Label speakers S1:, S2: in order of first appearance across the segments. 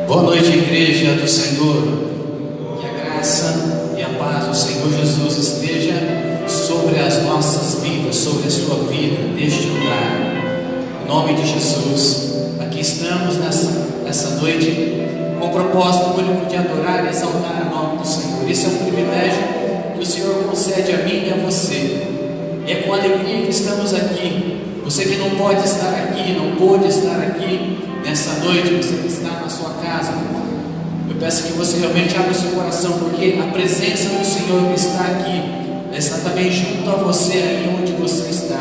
S1: Boa noite, igreja do Senhor. Que a graça e a paz do Senhor Jesus esteja sobre as nossas vidas, sobre a sua vida, neste lugar. Em nome de Jesus, aqui estamos nessa noite com o propósito único de adorar e exaltar o nome do Senhor. Esse é um privilégio que o Senhor concede a mim e a você. E é com alegria que estamos aqui. Você que não pode estar aqui, não pôde estar aqui nessa noite, você que está na sua casa, eu peço que você realmente abra o seu coração, porque a presença do Senhor que está aqui está também junto a você, aí onde você está.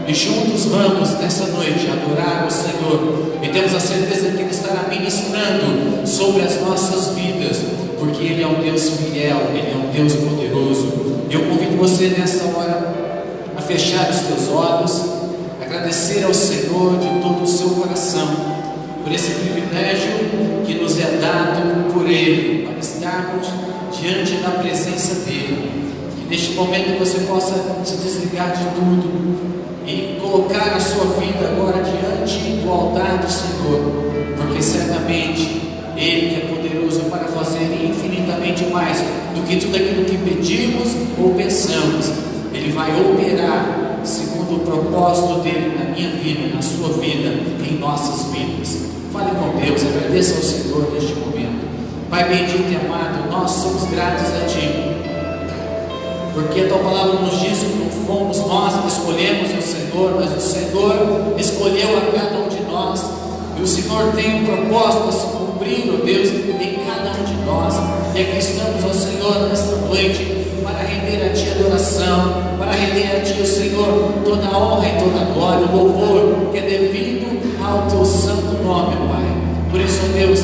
S1: E juntos vamos nessa noite adorar o Senhor, e temos a certeza que Ele estará ministrando sobre as nossas vidas, porque Ele é um Deus fiel, Ele é um Deus poderoso. E eu convido você nessa hora a fechar os teus olhos, agradecer ao Senhor de todo o seu coração por esse privilégio que nos é dado por Ele, para estarmos diante da presença dEle. Que neste momento você possa se desligar de tudo e colocar a sua vida agora diante do altar do Senhor, porque certamente Ele que é poderoso para fazer infinitamente mais do que tudo aquilo que pedimos ou pensamos. Ele vai operar segundo o propósito dele na minha vida, na sua vida, em nossas vidas. Fale com Deus, agradeça ao Senhor neste momento. Pai bendito e amado, nós somos gratos a Ti, porque a Tua palavra nos diz que não fomos nós que escolhemos o Senhor, mas o Senhor escolheu a cada um de nós, e o Senhor tem um propósito a se cumprir, ó Deus, em cada um de nós. E aqui estamos, ó Senhor, nesta noite, para render a Ti adoração, para render a Ti, o Senhor, toda a honra e toda a glória, o louvor que é devido ao Teu santo nome, Pai. Por isso, Deus,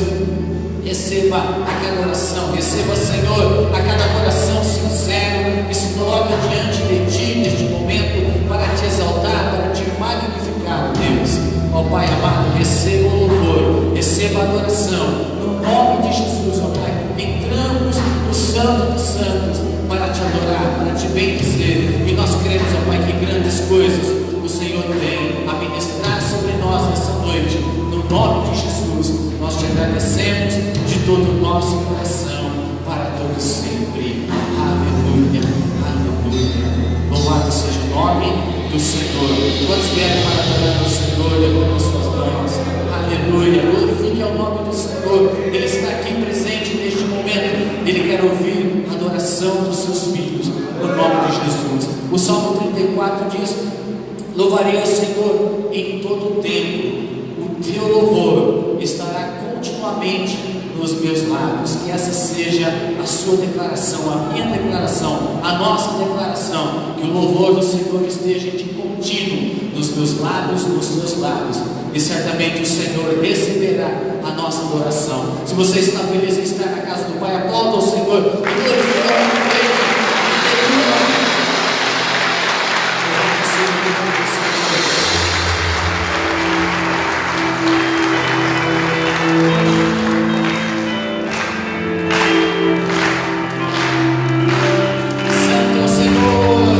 S1: receba a cada oração, receba, Senhor, a cada coração sincero que se coloca diante de Ti neste momento, para Te exaltar, para Te magnificar, Deus. Ó Pai amado, receba o louvor, receba a adoração, no nome de Jesus, ó Pai. Entramos no Santo dos Santos para Te adorar, para Te bendizer, e nós cremos, ó Pai, que grandes coisas o Senhor tem a ministrar sobre nós nessa noite. No nome de Jesus, nós Te agradecemos de todo o nosso coração, para todo sempre. Aleluia, aleluia. Louvado seja o nome do Senhor. Quantos vieram para adorar ao Senhor, levando as suas mãos? Aleluia, glorifique ao nome do Senhor. Ele está aqui presente neste momento. Ele quer ouvir a adoração dos seus filhos, no nome de Jesus. O Salmo 34 diz: louvarei ao Senhor em todo o tempo, o Teu louvor estará continuamente nos meus lábios. Que essa seja a sua declaração, a minha declaração, a nossa declaração, que o louvor do Senhor esteja de contínuo nos meus lábios, nos seus lábios, e certamente o Senhor receberá a nossa adoração. Se você está feliz em estar na casa do Pai, aplauda o Senhor e glorifique o nome dEle.
S2: Senhor,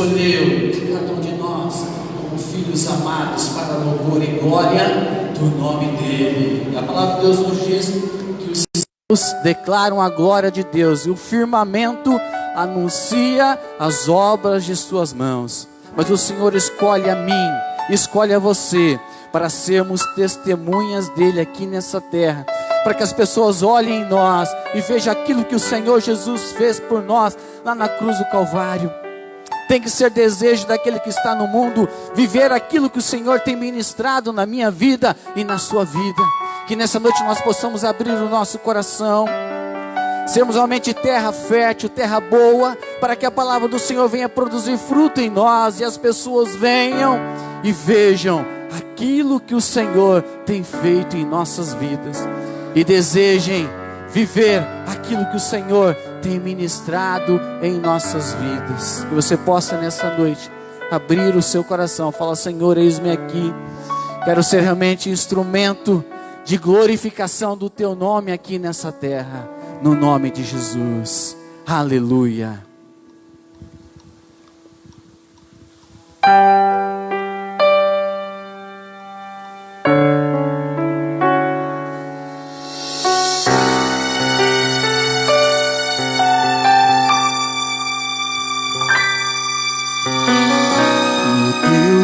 S1: escolheu cada um de nós como filhos amados para louvor e glória do nome dele. E a palavra de Deus nos diz que os céus declaram a glória de Deus e o firmamento anuncia as obras de suas mãos. Mas o Senhor escolhe a mim, escolhe a você, para sermos testemunhas dele aqui nessa terra, para que as pessoas olhem em nós e vejam aquilo que o Senhor Jesus fez por nós lá na cruz do Calvário. Tem que ser desejo daquele que está no mundo, viver aquilo que o Senhor tem ministrado na minha vida e na sua vida. Que nessa noite nós possamos abrir o nosso coração, sermos realmente terra fértil, terra boa, para que a palavra do Senhor venha produzir fruto em nós, e as pessoas venham e vejam aquilo que o Senhor tem feito em nossas vidas, e desejem viver aquilo que o Senhor tem ministrado em nossas vidas. Que você possa nessa noite abrir o seu coração, falar: Senhor, eis-me aqui, quero ser realmente instrumento de glorificação do teu nome aqui nessa terra, no nome de Jesus. Aleluia.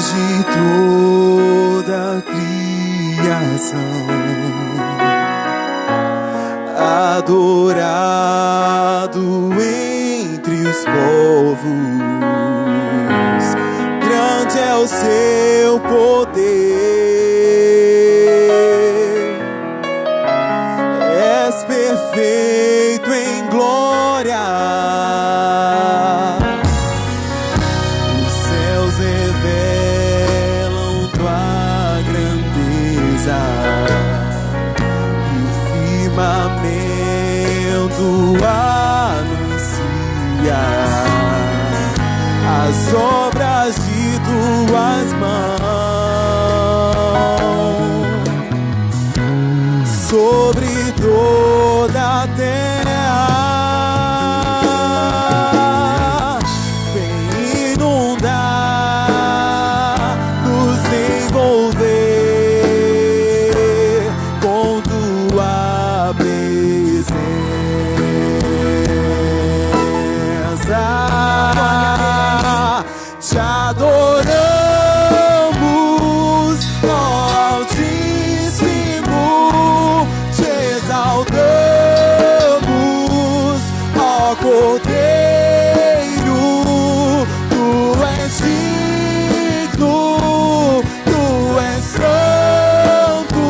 S2: De toda a criação, adorado entre os povos, grande é o seu poder, és perfeito em glória. Anuncia as obras de tuas mãos sobre toda a terra. Vem inundar, nos envolver com tua presença. Te adoramos, ó Altíssimo, te exaltamos, ó Cordeiro, tu és digno, tu és santo,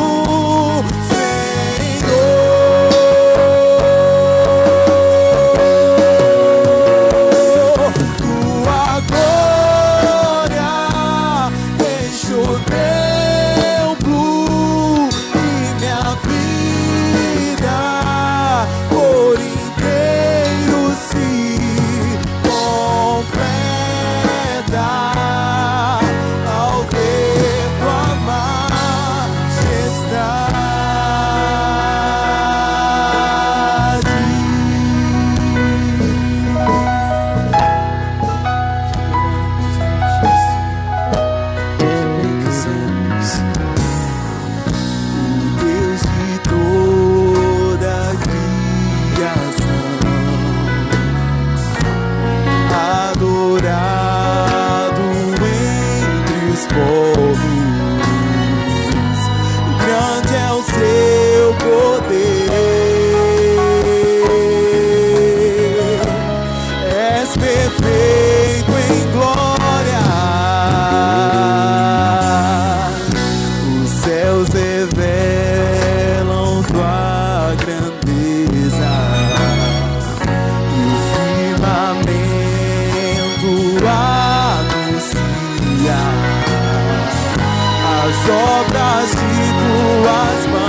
S2: as obras de tuas mãos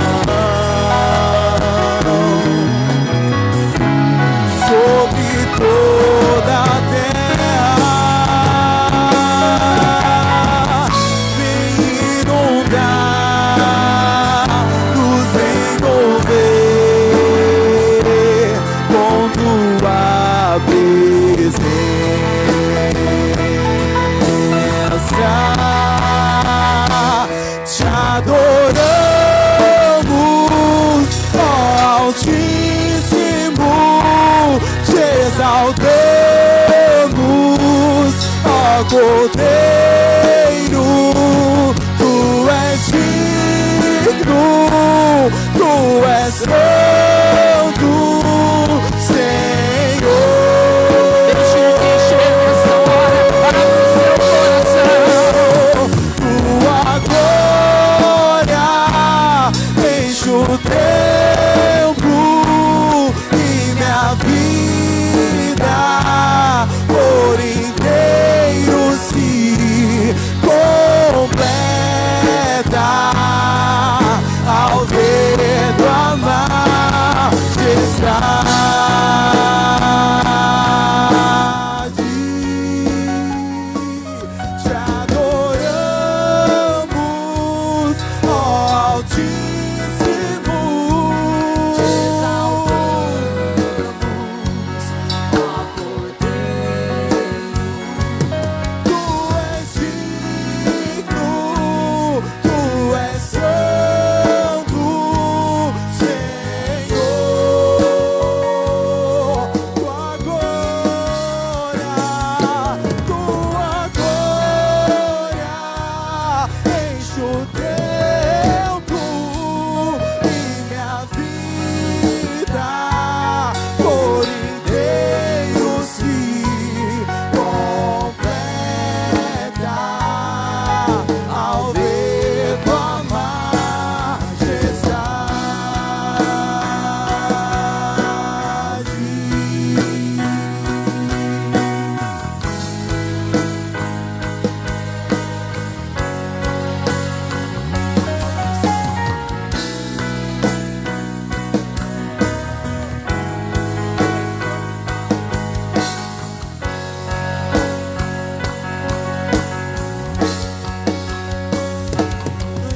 S2: sobre toda a terra. Vem inundar, nos envolver com tua presença. adoramos, ó Altíssimo, te exaltamos, ó Cordeiro, tu és digno, tu és santo, Senhor.
S3: Deixe encher nessa hora para o seu coração.
S2: Tua glória enche o templo e minha vida por inteiro se completa ao ver tua majestade. Te adoramos, ó Altíssimo, te exaltamos, ó Cordeiro, tu és digno, tu és santo, Senhor. Tua glória enche o templo e minha vida por inteiro se completa ao ver tua majestade.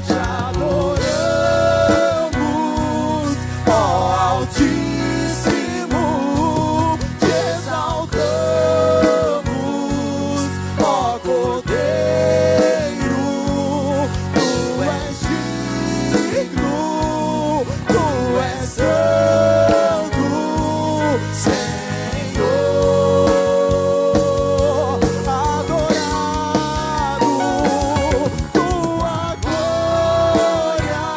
S2: Te adoramos, ó Altíssimo, te exaltamos, ó Cordeiro, tu és digno, tu és santo, Senhor. Adorado, tua glória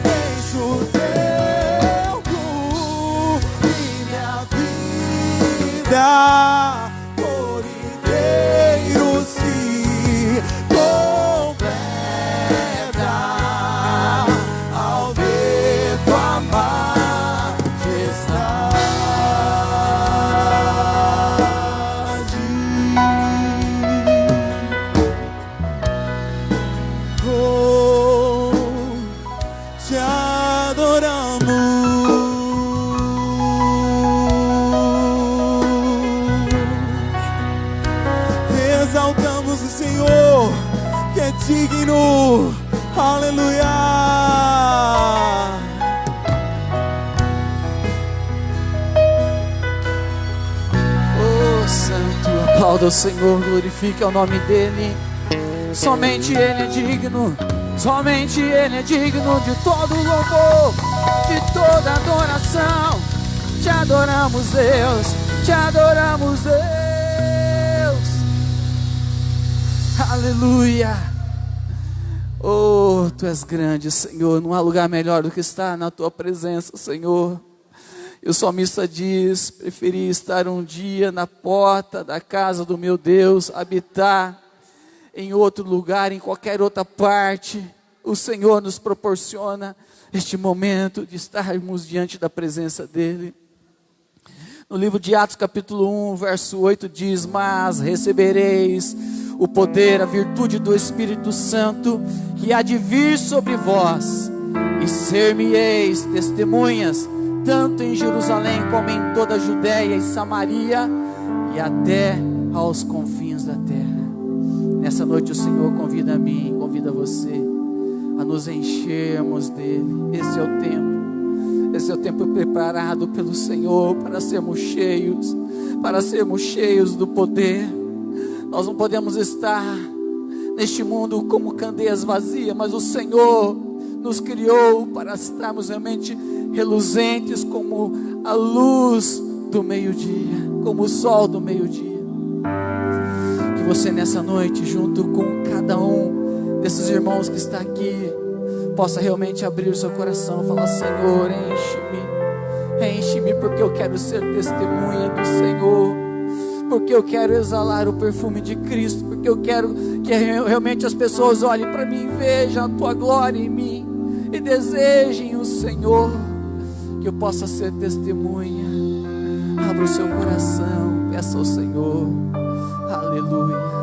S2: enche o templo e minha vida por inteiro se completa ao ver tua majestade. Oh, te adoramos, exaltamos o Senhor que é digno, aleluia.
S3: Oh, santo, aplauda o Senhor, glorifique o nome dEle. Somente Ele é digno, somente Ele é digno de todo louvor, de toda adoração. Te adoramos, Deus, te adoramos, Deus. Aleluia. Oh, Tu és grande, Senhor, não há lugar melhor do que estar na Tua presença, Senhor. E o salmista diz: preferi estar um dia na porta da casa do meu Deus, habitar em outro lugar, em qualquer outra parte. O Senhor nos proporciona este momento de estarmos diante da presença dEle. No livro de Atos capítulo 1, verso 8 diz: mas recebereis o poder, a virtude do Espírito Santo, que há de vir sobre vós, e ser-me-eis testemunhas, tanto em Jerusalém como em toda a Judéia e Samaria, e até aos confins da terra. Nessa noite o Senhor convida a mim, convida você a nos enchermos dEle. Esse é o tempo preparado pelo Senhor para sermos cheios do poder. Nós não podemos estar neste mundo como candeias vazias, mas o Senhor nos criou para estarmos realmente reluzentes como a luz do meio-dia, como o sol do meio-dia. Que você nessa noite, junto com cada um desses irmãos que está aqui, possa realmente abrir o seu coração e falar: Senhor, enche-me, porque eu quero ser testemunha do Senhor, porque eu quero exalar o perfume de Cristo, porque eu quero que realmente as pessoas olhem para mim, vejam a tua glória em mim e desejem o Senhor, que eu possa ser testemunha. Abra o seu coração, peça ao Senhor. Aleluia.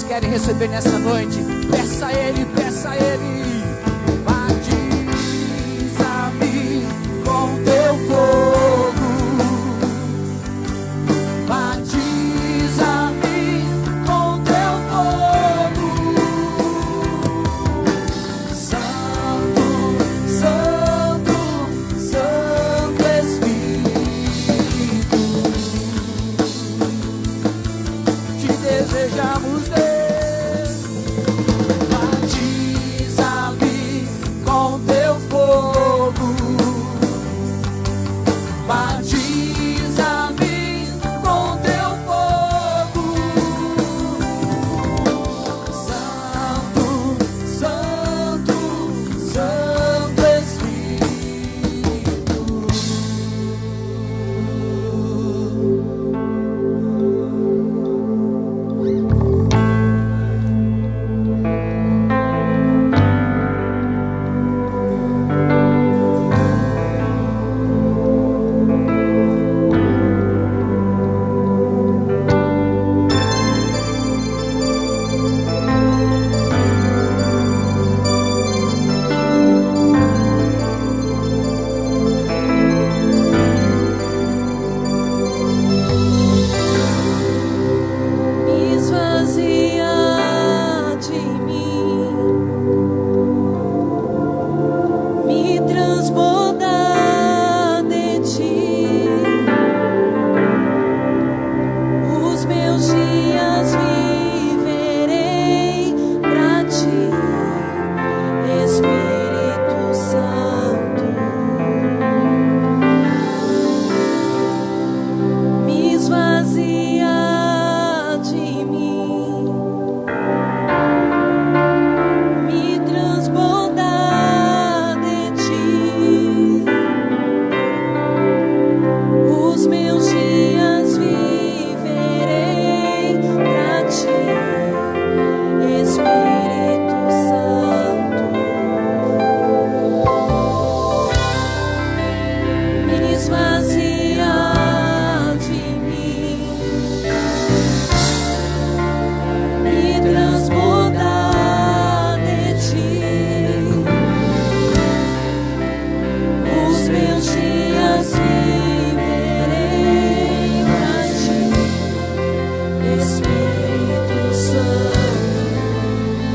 S3: Querem receber nessa noite? Peça a Ele, peça a Ele. Batiza-me com teu fogo, batiza-me com teu fogo, Santo, Santo, Santo Espírito, te desejamos, Deus.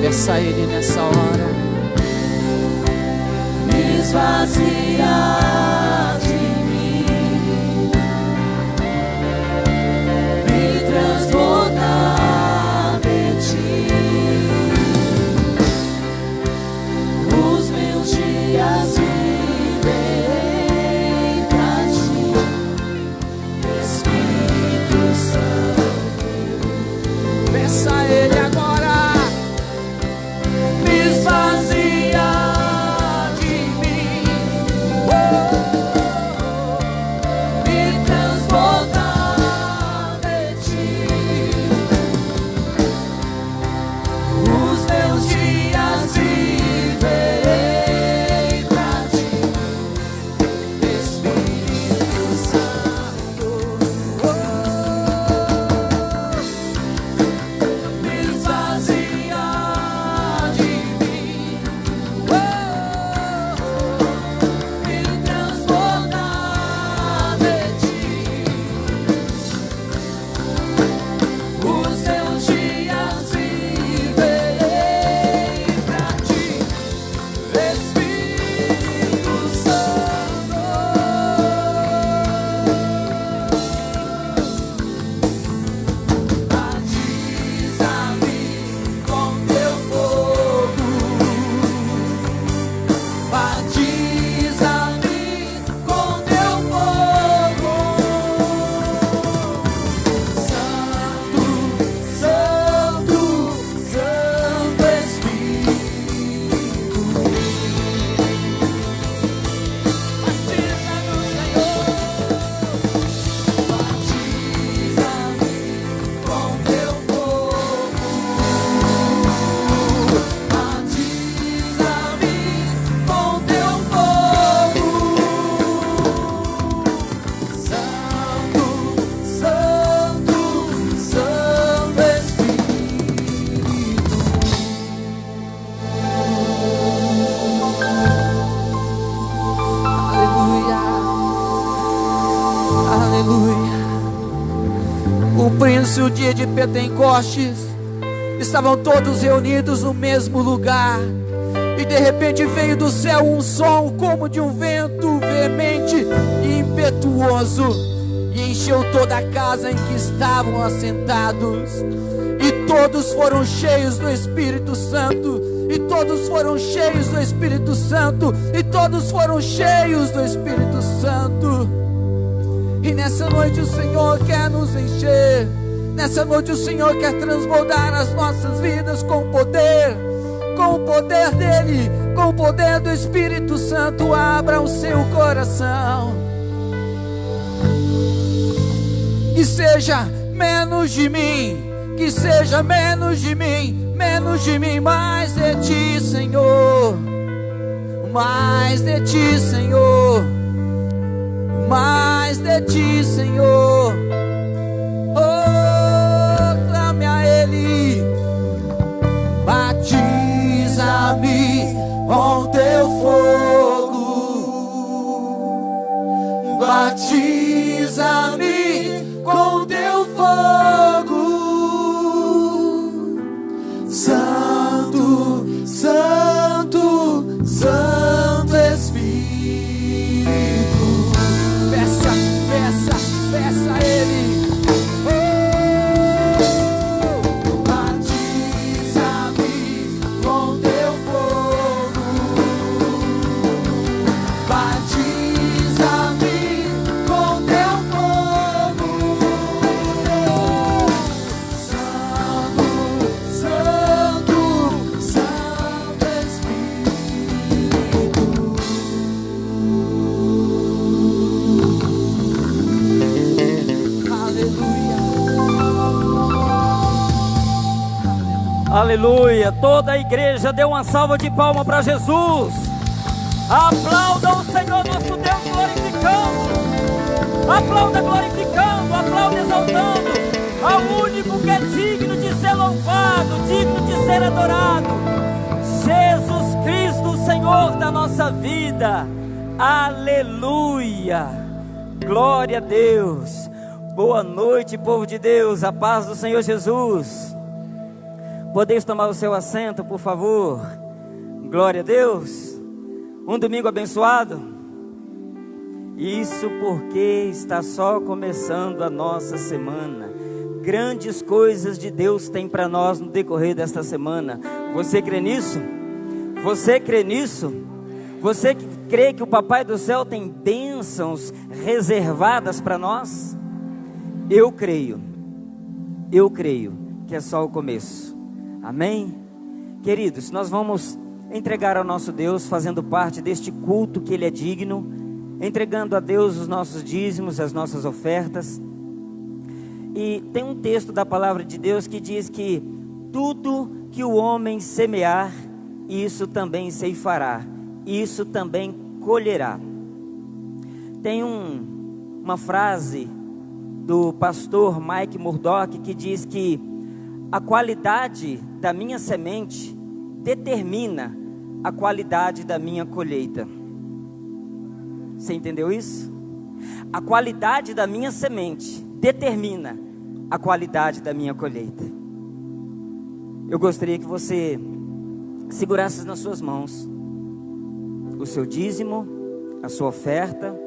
S3: Peça a Ele nessa hora.
S2: Me esvaziar de mim, me transbordar de ti. Os meus dias viverei pra ti, Espírito Santo.
S3: Peça a Ele agora.
S2: Me esvaziar de mim, me transbordar de ti. Os meus dias viverei pra ti, Espírito Santo. Me esvaziar de mim, me transbordar de ti. Os meus dias viverei pra ti, Espírito Santo. Batiza-me com teu fogo, batiza-me com teu fogo. Santo, Santo, Santo Espírito. Batiza-me, Senhor. Batiza-me com teu fogo, batiza-me com teu fogo. Santo, Santo, Santo Espírito.
S3: Aleluia. Aleluia. Cumprindo-se o dia de Pentecostes, estavam todos reunidos no mesmo lugar, e de repente veio do céu um som como de um vento veemente e impetuoso, e encheu toda a casa em que estavam assentados, e todos foram cheios do Espírito Santo, e todos foram cheios do Espírito Santo, e todos foram cheios do Espírito Santo. E nessa noite o Senhor quer nos encher, nessa noite o Senhor quer transbordar as nossas vidas com o poder dEle, com o poder do Espírito Santo. Abra o seu coração, que seja menos de mim, que seja menos de mim, mais de ti, Senhor, mais de ti, Senhor, mais de ti, Senhor. Oh, clame a Ele. Batiza-me com teu fogo, batiza-me com teu fogo. Santo, Santo, Santo Espírito. Peça, peça, peça a Ele. Batiza-me com teu fogo, batiza-me com teu fogo. Santo, Santo, Santo Espírito.
S4: Aleluia. Toda a igreja deu uma salva de palmas para Jesus. Aplauda o Senhor nosso Deus glorificando. Aplauda glorificando, aplauda exaltando ao único que é digno de ser louvado, digno de ser adorado, Jesus Cristo, o Senhor da nossa vida. Aleluia. Glória a Deus. Boa noite, povo de Deus. A paz do Senhor Jesus. Podeis tomar o seu assento, por favor. Glória a Deus. Um domingo abençoado. Isso porque está só começando a nossa semana. Grandes coisas de Deus tem para nós no decorrer desta semana. Você crê nisso? Você crê nisso? Você crê que o Papai do Céu tem bênçãos reservadas para nós? Eu creio que é só o começo. Amém? Queridos, nós vamos entregar ao nosso Deus, fazendo parte deste culto que Ele é digno, entregando a Deus os nossos dízimos, as nossas ofertas. E tem um texto da palavra de Deus que diz que tudo que o homem semear, isso também ceifará, isso também colherá. Tem uma frase do pastor Mike Murdock que diz que a qualidade da minha semente determina a qualidade da minha colheita. Você entendeu isso? A qualidade da minha semente determina a qualidade da minha colheita. Eu gostaria que você segurasse nas suas mãos o seu dízimo, a sua oferta.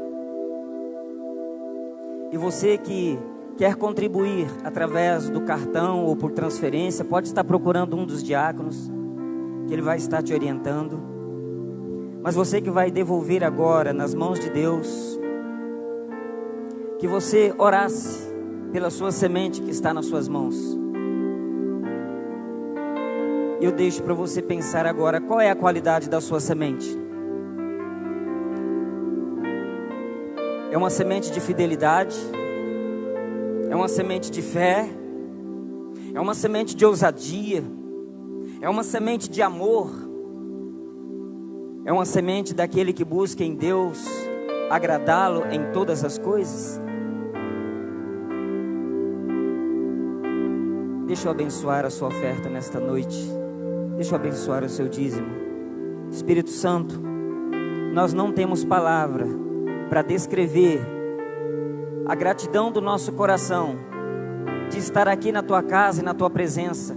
S4: E você que quer contribuir através do cartão ou por transferência, pode estar procurando um dos diáconos, que ele vai estar te orientando. Mas você que vai devolver agora nas mãos de Deus, que você orasse pela sua semente que está nas suas mãos. Eu deixo para você pensar agora, qual é a qualidade da sua semente? É uma semente de fidelidade? É uma semente de fé? É uma semente de ousadia? É uma semente de amor? É uma semente daquele que busca em Deus agradá-lo em todas as coisas? Deixa eu abençoar a sua oferta nesta noite. Deixa eu abençoar o seu dízimo. Espírito Santo, nós não temos palavra para descrever a gratidão do nosso coração de estar aqui na tua casa e na tua presença,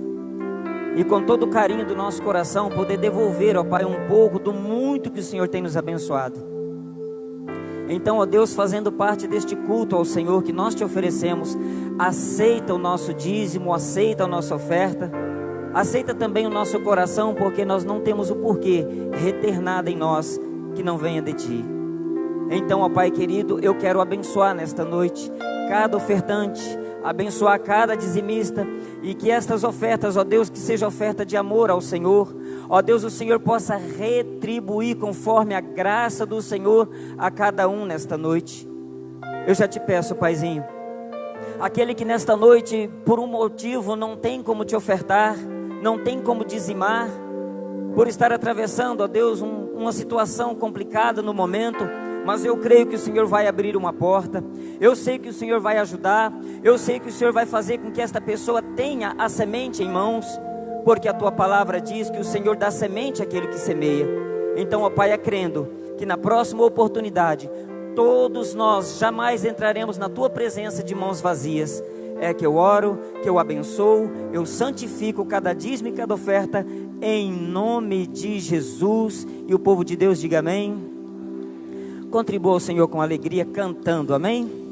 S4: e com todo o carinho do nosso coração poder devolver, ó Pai, um pouco do muito que o Senhor tem nos abençoado. Então, ó Deus, fazendo parte deste culto ao Senhor que nós te oferecemos, aceita o nosso dízimo, aceita a nossa oferta, aceita também o nosso coração, porque nós não temos o porquê reter nada em nós que não venha de ti. Então, ó Pai querido, eu quero abençoar nesta noite cada ofertante, abençoar cada dizimista, e que estas ofertas, ó Deus, que seja oferta de amor ao Senhor, ó Deus, o Senhor possa retribuir conforme a graça do Senhor a cada um nesta noite. Eu já te peço, Paizinho, aquele que nesta noite por um motivo não tem como te ofertar, não tem como dizimar, por estar atravessando, ó Deus, uma situação complicada no momento, mas eu creio que o Senhor vai abrir uma porta, eu sei que o Senhor vai ajudar, eu sei que o Senhor vai fazer com que esta pessoa tenha a semente em mãos, porque a tua palavra diz que o Senhor dá semente àquele que semeia. Então, ó Pai, é crendo que na próxima oportunidade, todos nós jamais entraremos na tua presença de mãos vazias. É que eu oro, que eu abençoo, eu santifico cada dízimo e cada oferta, em nome de Jesus. E o povo de Deus diga amém. Contribua ao Senhor com alegria, cantando, amém?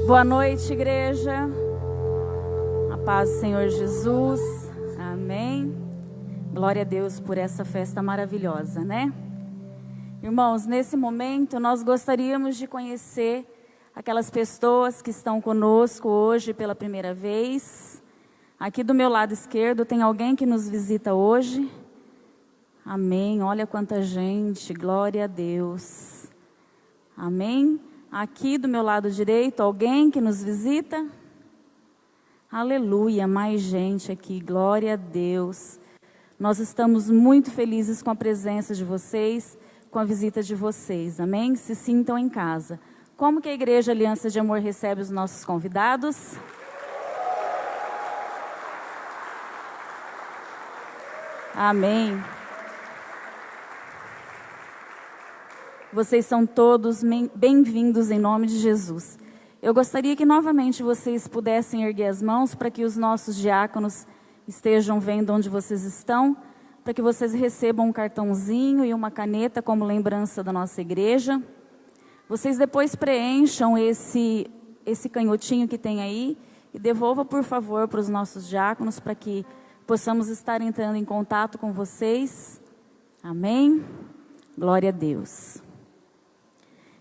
S5: Boa noite, igreja. A paz do Senhor Jesus. Amém. Glória a Deus por essa festa maravilhosa, né? Irmãos, nesse momento nós gostaríamos de conhecer aquelas pessoas que estão conosco hoje pela primeira vez. Aqui do meu lado esquerdo tem alguém que nos visita hoje. Amém. Olha quanta gente. Glória a Deus. Amém. Aqui do meu lado direito, alguém que nos visita? Aleluia, mais gente aqui, glória a Deus. Nós estamos muito felizes com a presença de vocês, com a visita de vocês, amém? Se sintam em casa. Como que a Igreja Aliança de Amor recebe os nossos convidados? Amém. Vocês são todos bem-vindos em nome de Jesus. Eu gostaria que novamente vocês pudessem erguer as mãos para que os nossos diáconos estejam vendo onde vocês estão, para que vocês recebam um cartãozinho e uma caneta como lembrança da nossa igreja. Vocês depois preencham esse canhotinho que tem aí e devolva, por favor, para os nossos diáconos para que possamos estar entrando em contato com vocês. Amém? Glória a Deus.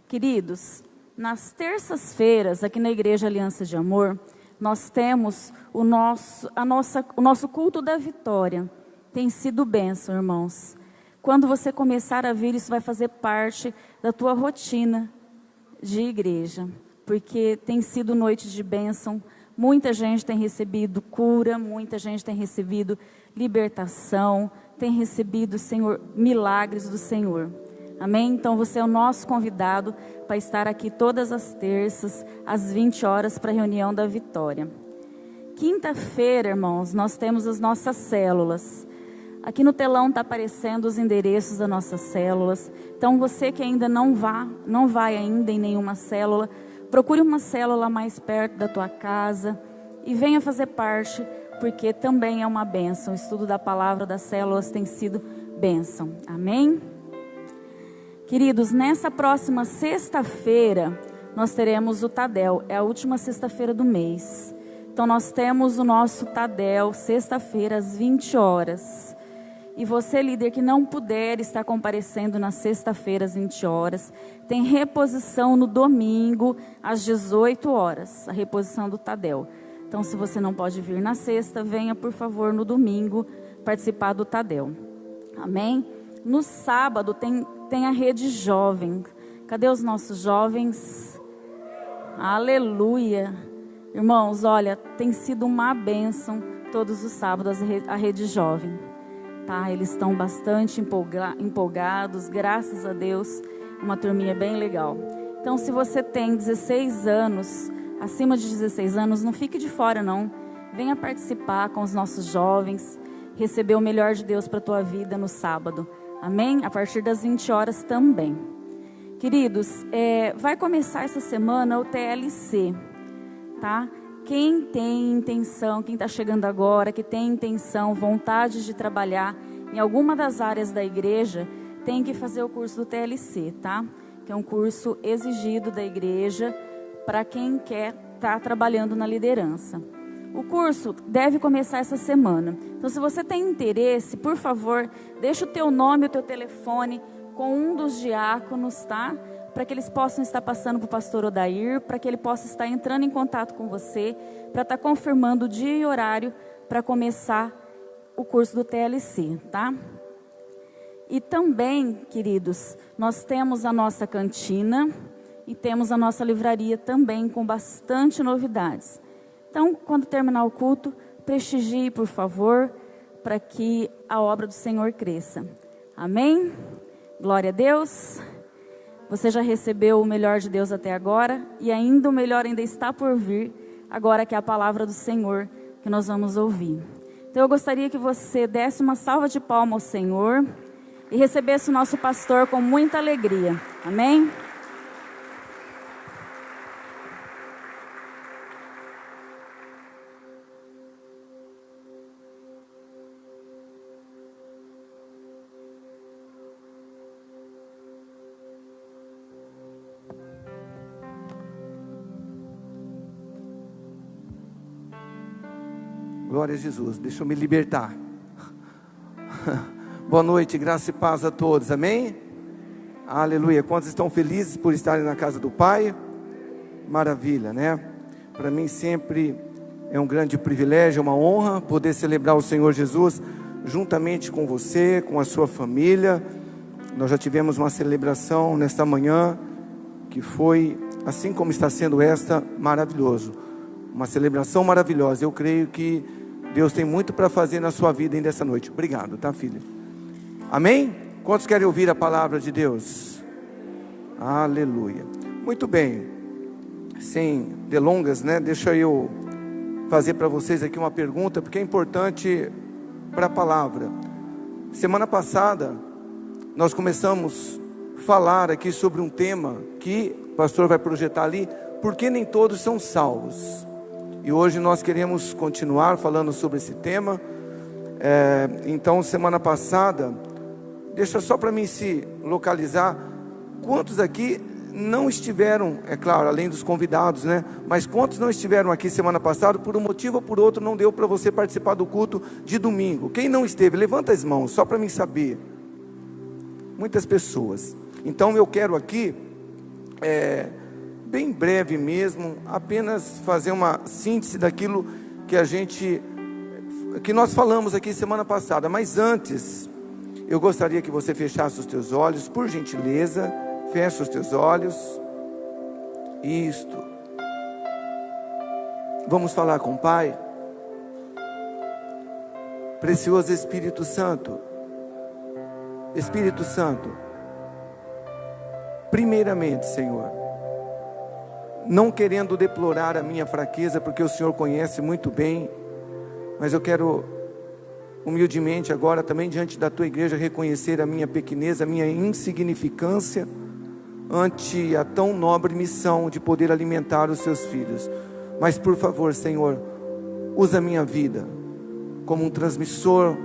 S5: Queridos, nas terças-feiras, aqui na Igreja Aliança de Amor, nós temos o nosso culto da vitória. Tem sido bênção, irmãos. Quando você começar a vir, isso vai fazer parte da tua rotina de igreja, porque tem sido noite de bênção. Muita gente tem recebido cura, muita gente tem recebido libertação, tem recebido, Senhor, milagres do Senhor. Amém? Então você é o nosso convidado para estar aqui todas as terças, às 20 horas, para a reunião da vitória. Quinta-feira, irmãos, nós temos as nossas células. Aqui no telão está aparecendo os endereços das nossas células. Então você que ainda não vai ainda em nenhuma célula, procure uma célula mais perto da tua casa e venha fazer parte, porque também é uma bênção. O estudo da palavra das células tem sido bênção. Amém? Queridos, nessa próxima sexta-feira, nós teremos o Tadel. É a última sexta-feira do mês. Então, nós temos o nosso Tadel, sexta-feira, às 20 horas. E você, líder, que não puder estar comparecendo na sexta-feira, às 20 horas, tem reposição no domingo, às 18 horas, a reposição do Tadel. Então, se você não pode vir na sexta, venha, por favor, no domingo, participar do Tadel. Amém? No sábado, tem a rede jovem. Cadê os nossos jovens? Aleluia. Irmãos, olha, tem sido uma bênção todos os sábados a rede jovem. Tá? Eles estão bastante empolgados, graças a Deus, uma turminha bem legal. Então, se você tem 16 anos, acima de 16 anos, não fique de fora não. Venha participar com os nossos jovens, receber o melhor de Deus para a tua vida no sábado. Amém? A partir das 20 horas também. Queridos, vai começar essa semana o TLC, tá? Quem tem intenção, quem está chegando agora, que tem intenção, vontade de trabalhar em alguma das áreas da igreja, tem que fazer o curso do TLC, tá? Que é um curso exigido da igreja para quem quer estar trabalhando na liderança. O curso deve começar essa semana. Então, se você tem interesse, por favor, deixa o teu nome e o teu telefone com um dos diáconos, tá? Para que eles possam estar passando para o pastor Odair, para que ele possa estar entrando em contato com você, para estar confirmando o dia e horário para começar o curso do TLC, tá? E também, queridos, nós temos a nossa cantina e temos a nossa livraria também com bastante novidades. Então, quando terminar o culto, prestigie, por favor, para que a obra do Senhor cresça. Amém? Glória a Deus. Você já recebeu o melhor de Deus até agora e ainda o melhor ainda está por vir, agora que é a palavra do Senhor que nós vamos ouvir. Então eu gostaria que você desse uma salva de palmas ao Senhor e recebesse o nosso pastor com muita alegria. Amém?
S6: Glória a Jesus. Deixa eu me libertar. Boa noite, graça e paz a todos, amém? Aleluia. Quantos estão felizes por estarem na casa do Pai? Maravilha, né? Para mim sempre é um grande privilégio, uma honra poder celebrar o Senhor Jesus juntamente com você, com a sua família. Nós já tivemos uma celebração nesta manhã que foi, assim como está sendo esta, maravilhoso. Uma celebração maravilhosa. Eu creio que Deus tem muito para fazer na sua vida ainda essa noite. Obrigado, tá, filha? Amém? Quantos querem ouvir a palavra de Deus? Aleluia. Muito bem. Sem delongas, né? Deixa eu fazer para vocês aqui uma pergunta, porque é importante para a palavra. Semana passada, nós começamos a falar aqui sobre um tema que o pastor vai projetar ali, porque nem todos são salvos. E hoje nós queremos continuar falando sobre esse tema. Então, semana passada, deixa só para mim se localizar, quantos aqui não estiveram, é claro, além dos convidados, né? Mas quantos não estiveram aqui semana passada, por um motivo ou por outro, não deu para você participar do culto de domingo? Quem não esteve, levanta as mãos, só para mim saber. Muitas pessoas. Então eu quero aqui, bem breve mesmo, apenas fazer uma síntese daquilo que nós falamos aqui semana passada. Mas antes, eu gostaria que você fechasse os teus olhos, por gentileza. Fecha os teus olhos. Isto. Vamos falar com o Pai. Precioso Espírito Santo. Espírito Santo. Primeiramente, Senhor, não querendo deplorar a minha fraqueza, porque o Senhor conhece muito bem, mas eu quero humildemente agora também diante da tua igreja reconhecer a minha pequenez, a minha insignificância ante a tão nobre missão de poder alimentar os seus filhos. Mas por favor, Senhor, usa a minha vida como um transmissor,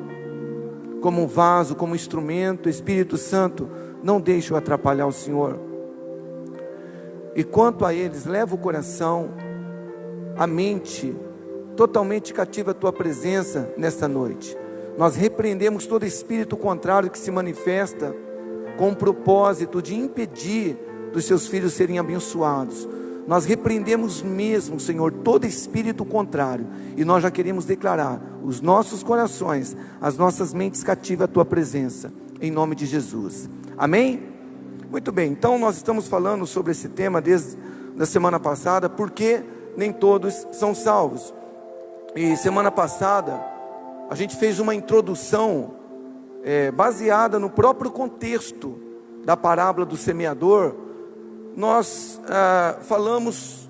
S6: como um vaso, como um instrumento. Espírito Santo, não deixe eu atrapalhar o Senhor. E quanto a eles, leva o coração, a mente totalmente cativa à tua presença nesta noite. Nós repreendemos todo espírito contrário que se manifesta com o propósito de impedir dos seus filhos serem abençoados. Nós repreendemos mesmo, Senhor, todo espírito contrário, e nós já queremos declarar os nossos corações, as nossas mentes cativas à tua presença, em nome de Jesus, amém? Muito bem, então nós estamos falando sobre esse tema desde a semana passada, porque nem todos são salvos. E semana passada a gente fez uma introdução baseada no próprio contexto da parábola do semeador. Nós falamos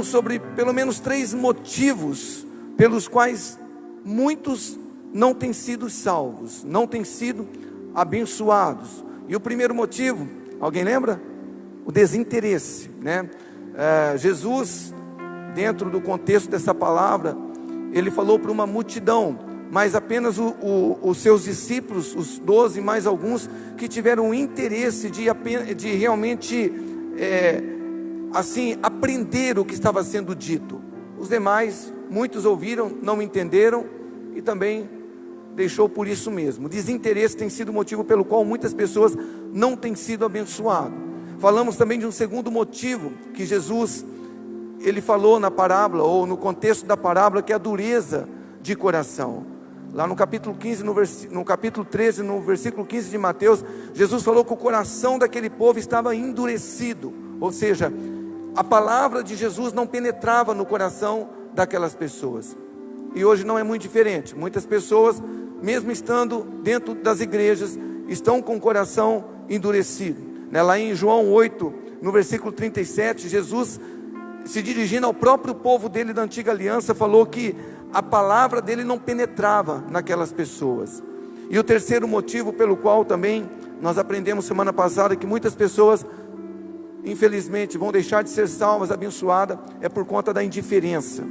S6: sobre pelo menos 3 motivos pelos quais muitos não têm sido salvos, não têm sido abençoados. E o primeiro motivo, alguém lembra? O desinteresse, né? Jesus, dentro do contexto dessa palavra, ele falou para uma multidão, mas apenas os seus discípulos, os 12 mais alguns, que tiveram interesse de realmente aprender o que estava sendo dito. Os demais, muitos ouviram, não entenderam e também deixou por isso mesmo. Desinteresse tem sido o motivo pelo qual muitas pessoas não têm sido abençoadas. Falamos também de um segundo motivo que Jesus, ele falou na parábola, ou no contexto da parábola, que é a dureza de coração. Lá no capítulo 15, no capítulo 13, no versículo 15 de Mateus, Jesus falou que o coração daquele povo estava endurecido, ou seja, a palavra de Jesus não penetrava no coração daquelas pessoas. E hoje não é muito diferente. Muitas pessoas, mesmo estando dentro das igrejas, estão com o coração endurecido. Lá em João 8, no versículo 37, Jesus, se dirigindo ao próprio povo dele da antiga aliança, falou que a palavra dele não penetrava naquelas pessoas. E o terceiro motivo pelo qual também nós aprendemos semana passada que muitas pessoas, infelizmente, vão deixar de ser salvas, abençoadas, é por conta da indiferença.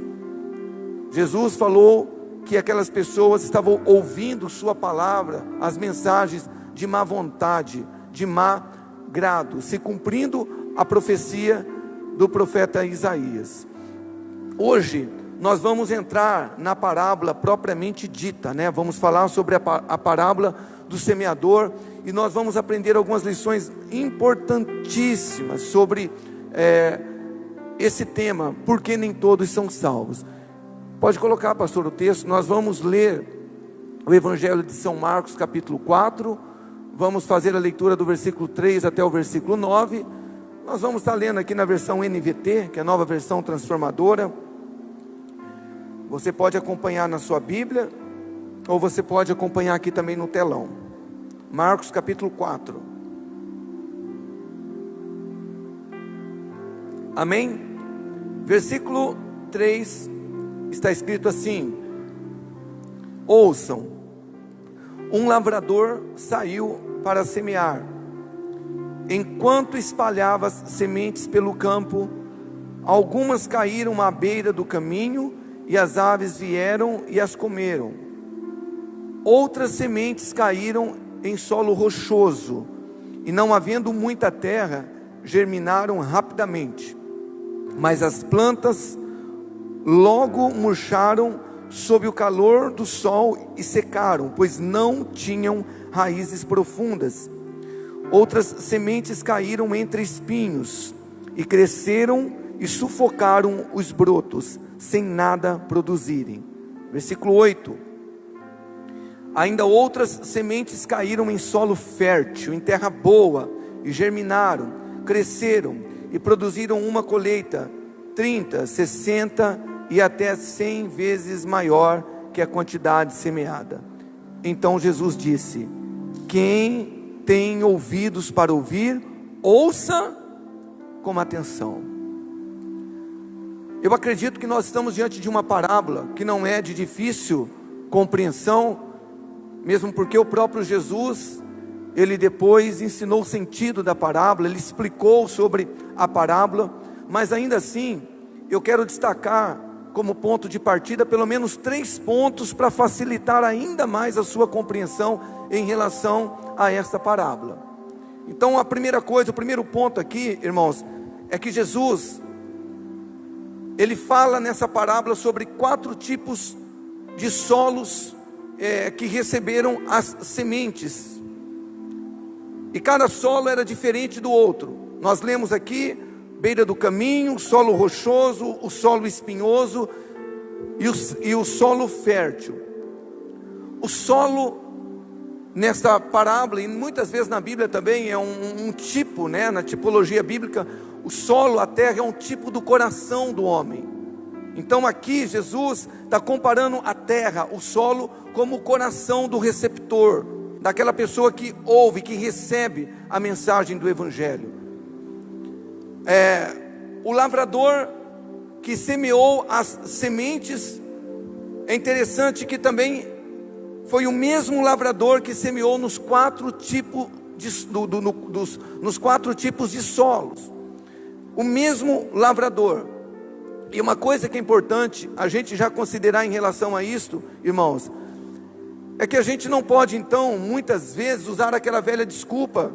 S6: Jesus falou que aquelas pessoas estavam ouvindo sua palavra, as mensagens de má vontade, de má grado, se cumprindo a profecia do profeta Isaías. Hoje nós vamos entrar na parábola propriamente dita, né? Vamos falar sobre a parábola do semeador, e nós vamos aprender algumas lições importantíssimas sobre esse tema, porque nem todos são salvos. Pode colocar, pastor, o texto. Nós vamos ler o Evangelho de São Marcos, capítulo 4, vamos fazer a leitura do versículo 3 até o versículo 9, nós vamos estar lendo aqui na versão NVT, que é a nova versão transformadora. Você pode acompanhar na sua Bíblia, ou você pode acompanhar aqui também no telão. Marcos capítulo 4. Amém? Versículo 3 está escrito assim: ouçam, um lavrador saiu para semear. Enquanto espalhava as sementes pelo campo, algumas caíram à beira do caminho, e as aves vieram e as comeram. Outras sementes caíram em solo rochoso, e não havendo muita terra, germinaram rapidamente. Mas as plantas logo murcharam sob o calor do sol e secaram, pois não tinham raízes profundas. Outras sementes caíram entre espinhos, e cresceram e sufocaram os brotos, sem nada produzirem. Versículo 8. Ainda outras sementes caíram em solo fértil, em terra boa, e germinaram, cresceram e produziram uma colheita 30, 60 e até 100 vezes maior que a quantidade semeada. Então Jesus disse: quem tem ouvidos para ouvir, ouça com atenção. Eu acredito que nós estamos diante de uma parábola que não é de difícil compreensão, mesmo porque o próprio Jesus, ele depois ensinou o sentido da parábola, ele explicou sobre a parábola, mas ainda assim, eu quero destacar como ponto de partida pelo menos 3 pontos para facilitar ainda mais a sua compreensão em relação a esta parábola. Então a primeira coisa, o primeiro ponto aqui, irmãos, é que Jesus, ele fala nessa parábola sobre 4 tipos de solos que receberam as sementes, e cada solo era diferente do outro. Nós lemos aqui: beira do caminho, solo rochoso, o solo espinhoso e o solo fértil. O solo nessa parábola, e muitas vezes na Bíblia também, é um tipo, né? Na tipologia bíblica, o solo, a terra, é um tipo do coração do homem. Então aqui Jesus está comparando a terra, o solo, como o coração do receptor, daquela pessoa que ouve, que recebe a mensagem do Evangelho. O lavrador que semeou as sementes, é interessante que também foi o mesmo lavrador que semeou nos 4 tipos nos 4 tipos de solos. O mesmo lavrador. E uma coisa que é importante a gente já considerar em relação a isto, irmãos, é que a gente não pode então, muitas vezes, usar aquela velha desculpa,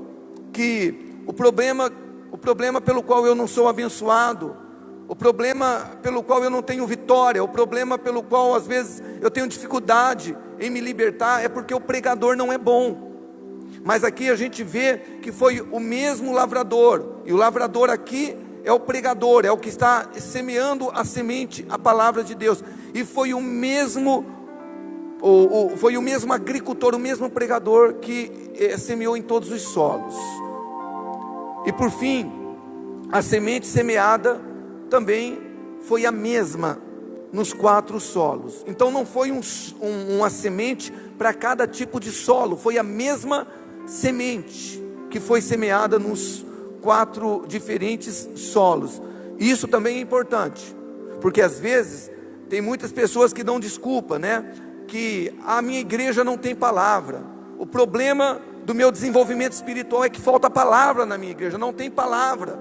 S6: que o problema pelo qual eu não sou abençoado, o problema pelo qual eu não tenho vitória, o problema pelo qual às vezes eu tenho dificuldade em me libertar, é porque o pregador não é bom. Mas aqui a gente vê que foi o mesmo lavrador, e o lavrador aqui é o pregador, é o que está semeando a semente, a palavra de Deus. E foi o mesmo agricultor, o mesmo pregador que semeou em todos os solos. E por fim, a semente semeada também foi a mesma nos 4 solos. Então não foi uma semente para cada tipo de solo, foi a mesma semente que foi semeada nos 4 diferentes solos. Isso também é importante, porque às vezes tem muitas pessoas que dão desculpa, né? Que a minha igreja não tem palavra. O problema do meu desenvolvimento espiritual é que falta palavra na minha igreja, não tem palavra,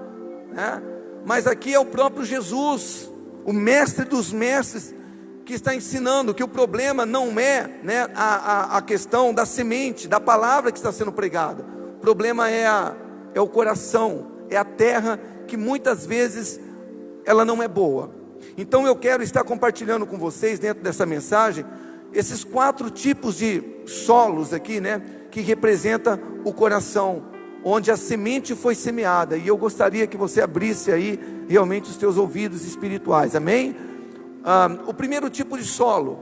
S6: né? Mas aqui é o próprio Jesus, o mestre dos mestres, que está ensinando que o problema não é, né, a questão da semente, da palavra que está sendo pregada. O problema é o coração, é a terra, que muitas vezes ela não é boa. Então eu quero estar compartilhando com vocês, dentro dessa mensagem, esses 4 tipos de solos aqui, né, que representa o coração, onde a semente foi semeada. E eu gostaria que você abrisse aí realmente os teus ouvidos espirituais, amém? O primeiro tipo de solo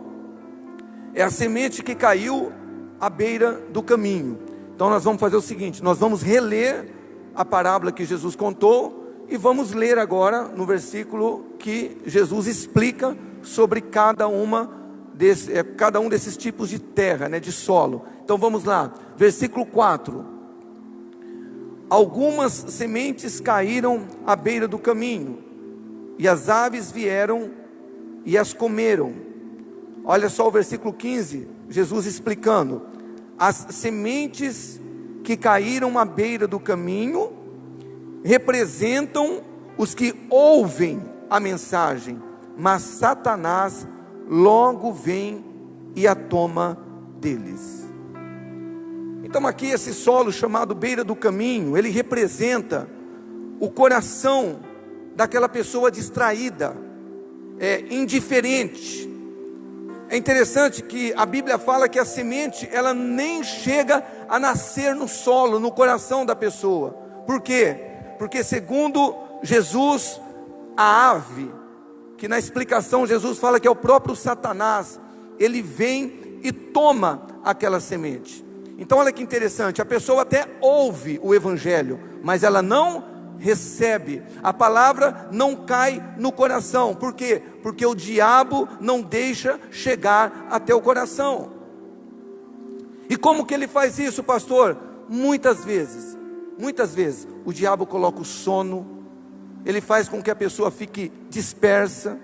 S6: é a semente que caiu à beira do caminho. Então nós vamos fazer o seguinte, nós vamos reler a parábola que Jesus contou, e vamos ler agora no versículo que Jesus explica sobre cada um desses tipos de terra, né, de solo. Então vamos lá, versículo 4. Algumas sementes caíram à beira do caminho, e as aves vieram e as comeram. Olha só o versículo 15, Jesus explicando: as sementes que caíram à beira do caminho representam os que ouvem a mensagem, mas Satanás logo vem e a toma deles. Então aqui esse solo chamado beira do caminho, ele representa o coração daquela pessoa distraída, indiferente. É interessante que a Bíblia fala que a semente, ela nem chega a nascer no solo, no coração da pessoa. Por quê? Porque segundo Jesus, a ave, que na explicação Jesus fala que é o próprio Satanás, ele vem e toma aquela semente. Então olha que interessante, a pessoa até ouve o evangelho, mas ela não recebe, a palavra não cai no coração. Por quê? Porque o diabo não deixa chegar até o coração. E como que ele faz isso, pastor? Muitas vezes o diabo coloca o sono, ele faz com que a pessoa fique dispersa.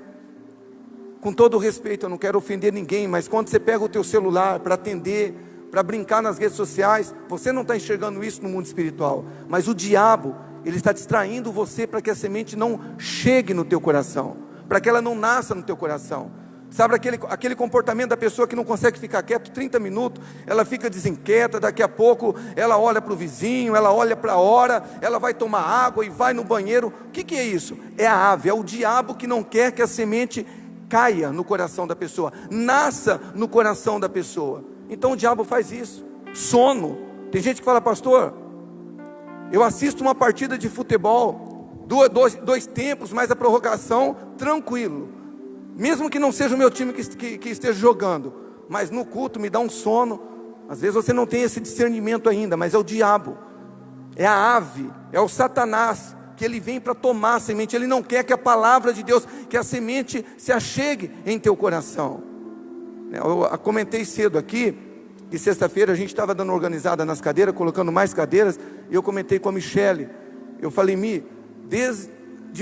S6: Com todo respeito, eu não quero ofender ninguém, mas quando você pega o teu celular para atender, para brincar nas redes sociais, você não está enxergando isso no mundo espiritual, mas o diabo, ele está distraindo você para que a semente não chegue no teu coração, para que ela não nasça no teu coração. Sabe aquele comportamento da pessoa que não consegue ficar quieto 30 minutos, ela fica desinquieta, daqui a pouco ela olha para o vizinho, ela olha para a hora, ela vai tomar água e vai no banheiro. O que é isso? É a ave, é o diabo que não quer que a semente caia no coração da pessoa, nasça no coração da pessoa. Então o diabo faz isso. Sono. Tem gente que fala: pastor, eu assisto uma partida de futebol, dois tempos, mais a prorrogação, tranquilo, mesmo que não seja o meu time que esteja jogando, mas no culto me dá um sono. Às vezes você não tem esse discernimento ainda, mas é o diabo, é a ave, é o Satanás, que ele vem para tomar a semente. Ele não quer que a palavra de Deus, que a semente se achegue em teu coração. Eu comentei cedo aqui, que sexta-feira a gente estava dando organizada nas cadeiras, colocando mais cadeiras, e eu comentei com a Michele, eu falei: Mi, desde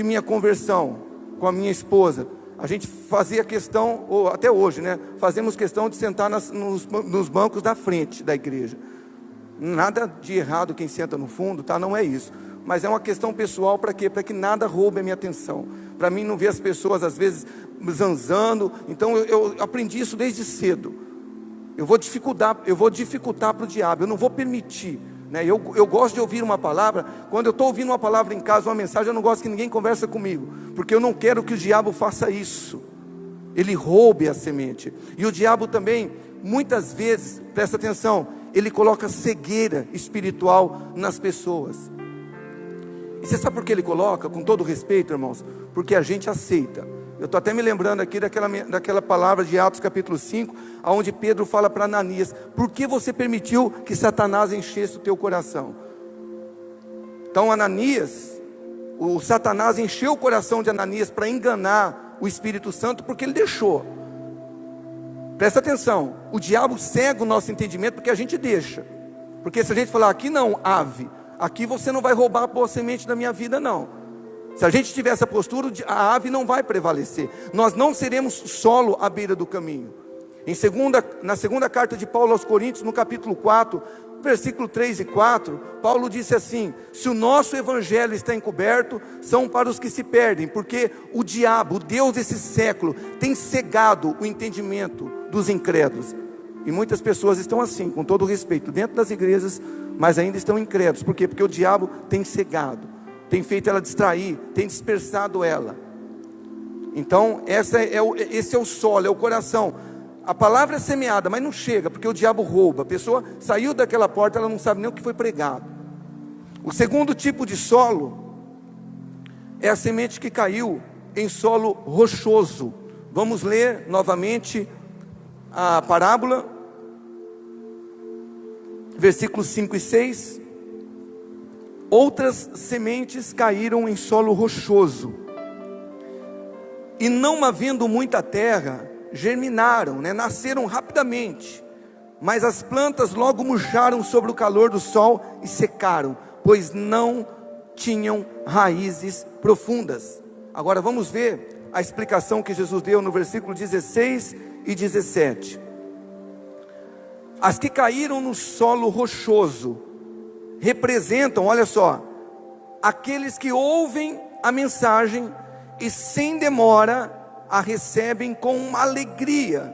S6: minha conversão com a minha esposa, a gente fazia questão, ou até hoje, né, fazemos questão de sentar nos bancos da frente da igreja. Nada de errado quem senta no fundo, tá? Não é isso, mas é uma questão pessoal. Para quê? Para que nada roube a minha atenção, para mim não ver as pessoas às vezes zanzando. Então eu aprendi isso desde cedo. Eu vou dificultar para o diabo, eu não vou permitir, né? Eu gosto de ouvir uma palavra. Quando eu estou ouvindo uma palavra em casa, uma mensagem, eu não gosto que ninguém converse comigo, porque eu não quero que o diabo faça isso, ele roube a semente. E o diabo também, muitas vezes, presta atenção, ele coloca cegueira espiritual nas pessoas. E você sabe por que ele coloca? Com todo respeito, irmãos, porque a gente aceita. Eu estou até me lembrando aqui daquela palavra de Atos capítulo 5, onde Pedro fala para Ananias: por que você permitiu que Satanás enchesse o teu coração? Então o Satanás encheu o coração de Ananias para enganar o Espírito Santo, porque ele deixou. Presta atenção, o diabo cega o nosso entendimento porque a gente deixa. Porque se a gente falar: aqui não, ave, aqui você não vai roubar a boa semente da minha vida, não. Se a gente tiver essa postura, a ave não vai prevalecer. Nós não seremos solo à beira do caminho. Na segunda carta de Paulo aos Coríntios, no capítulo 4, versículo 3 e 4, Paulo disse assim: se o nosso evangelho está encoberto, são para os que se perdem, porque o diabo, o Deus desse século, tem cegado o entendimento dos incrédulos. E muitas pessoas estão assim, com todo respeito, dentro das igrejas, mas ainda estão incrédulos. Por quê? Porque o diabo tem cegado, tem feito ela distrair, tem dispersado ela. Então esse é o solo, é o coração. A palavra é semeada, mas não chega, porque o diabo rouba. A pessoa saiu daquela porta, ela não sabe nem o que foi pregado. O segundo tipo de solo é a semente que caiu em solo rochoso. Vamos ler novamente a parábola, versículos 5 e 6. Outras sementes caíram em solo rochoso, e não havendo muita terra, germinaram, nasceram rapidamente, mas as plantas logo murcharam sobre o calor do sol e secaram, pois não tinham raízes profundas. Agora vamos ver a explicação que Jesus deu no versículo 16 e 17. As que caíram no solo rochoso representam, olha só, aqueles que ouvem a mensagem e sem demora a recebem com alegria.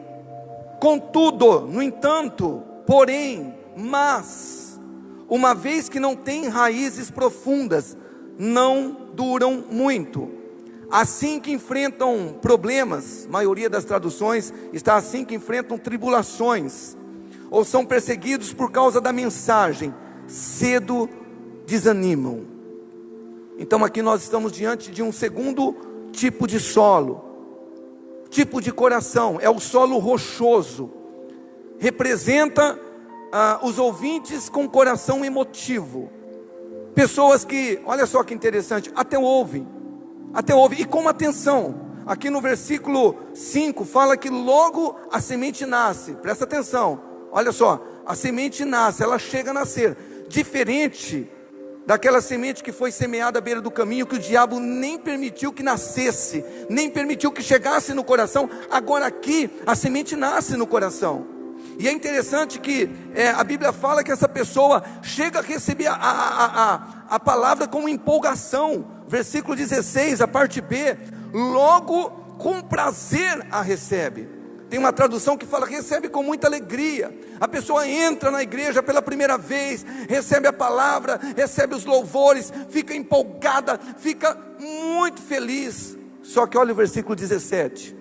S6: Contudo, no entanto, porém, mas, uma vez que não têm raízes profundas, não duram muito. Assim que enfrentam problemas, maioria das traduções está assim que enfrentam tribulações, ou são perseguidos por causa da mensagem, cedo desanimam. Então aqui nós estamos diante de um segundo tipo de solo, tipo de coração, é o solo rochoso. Representa os ouvintes com coração emotivo, pessoas que, olha só que interessante, até ouvem, e com atenção. Aqui no versículo 5 fala que logo a semente nasce, presta atenção, olha só, a semente nasce, ela chega a nascer, diferente daquela semente que foi semeada à beira do caminho, que o diabo nem permitiu que nascesse, nem permitiu que chegasse no coração. Agora aqui, a semente nasce no coração, e é interessante que a Bíblia fala que essa pessoa chega a receber a palavra com empolgação. Versículo 16, a parte B, logo com prazer a recebe. Tem uma tradução que fala, recebe com muita alegria. A pessoa entra na igreja pela primeira vez, recebe a palavra, recebe os louvores, fica empolgada, fica muito feliz. Só que olha o versículo 17.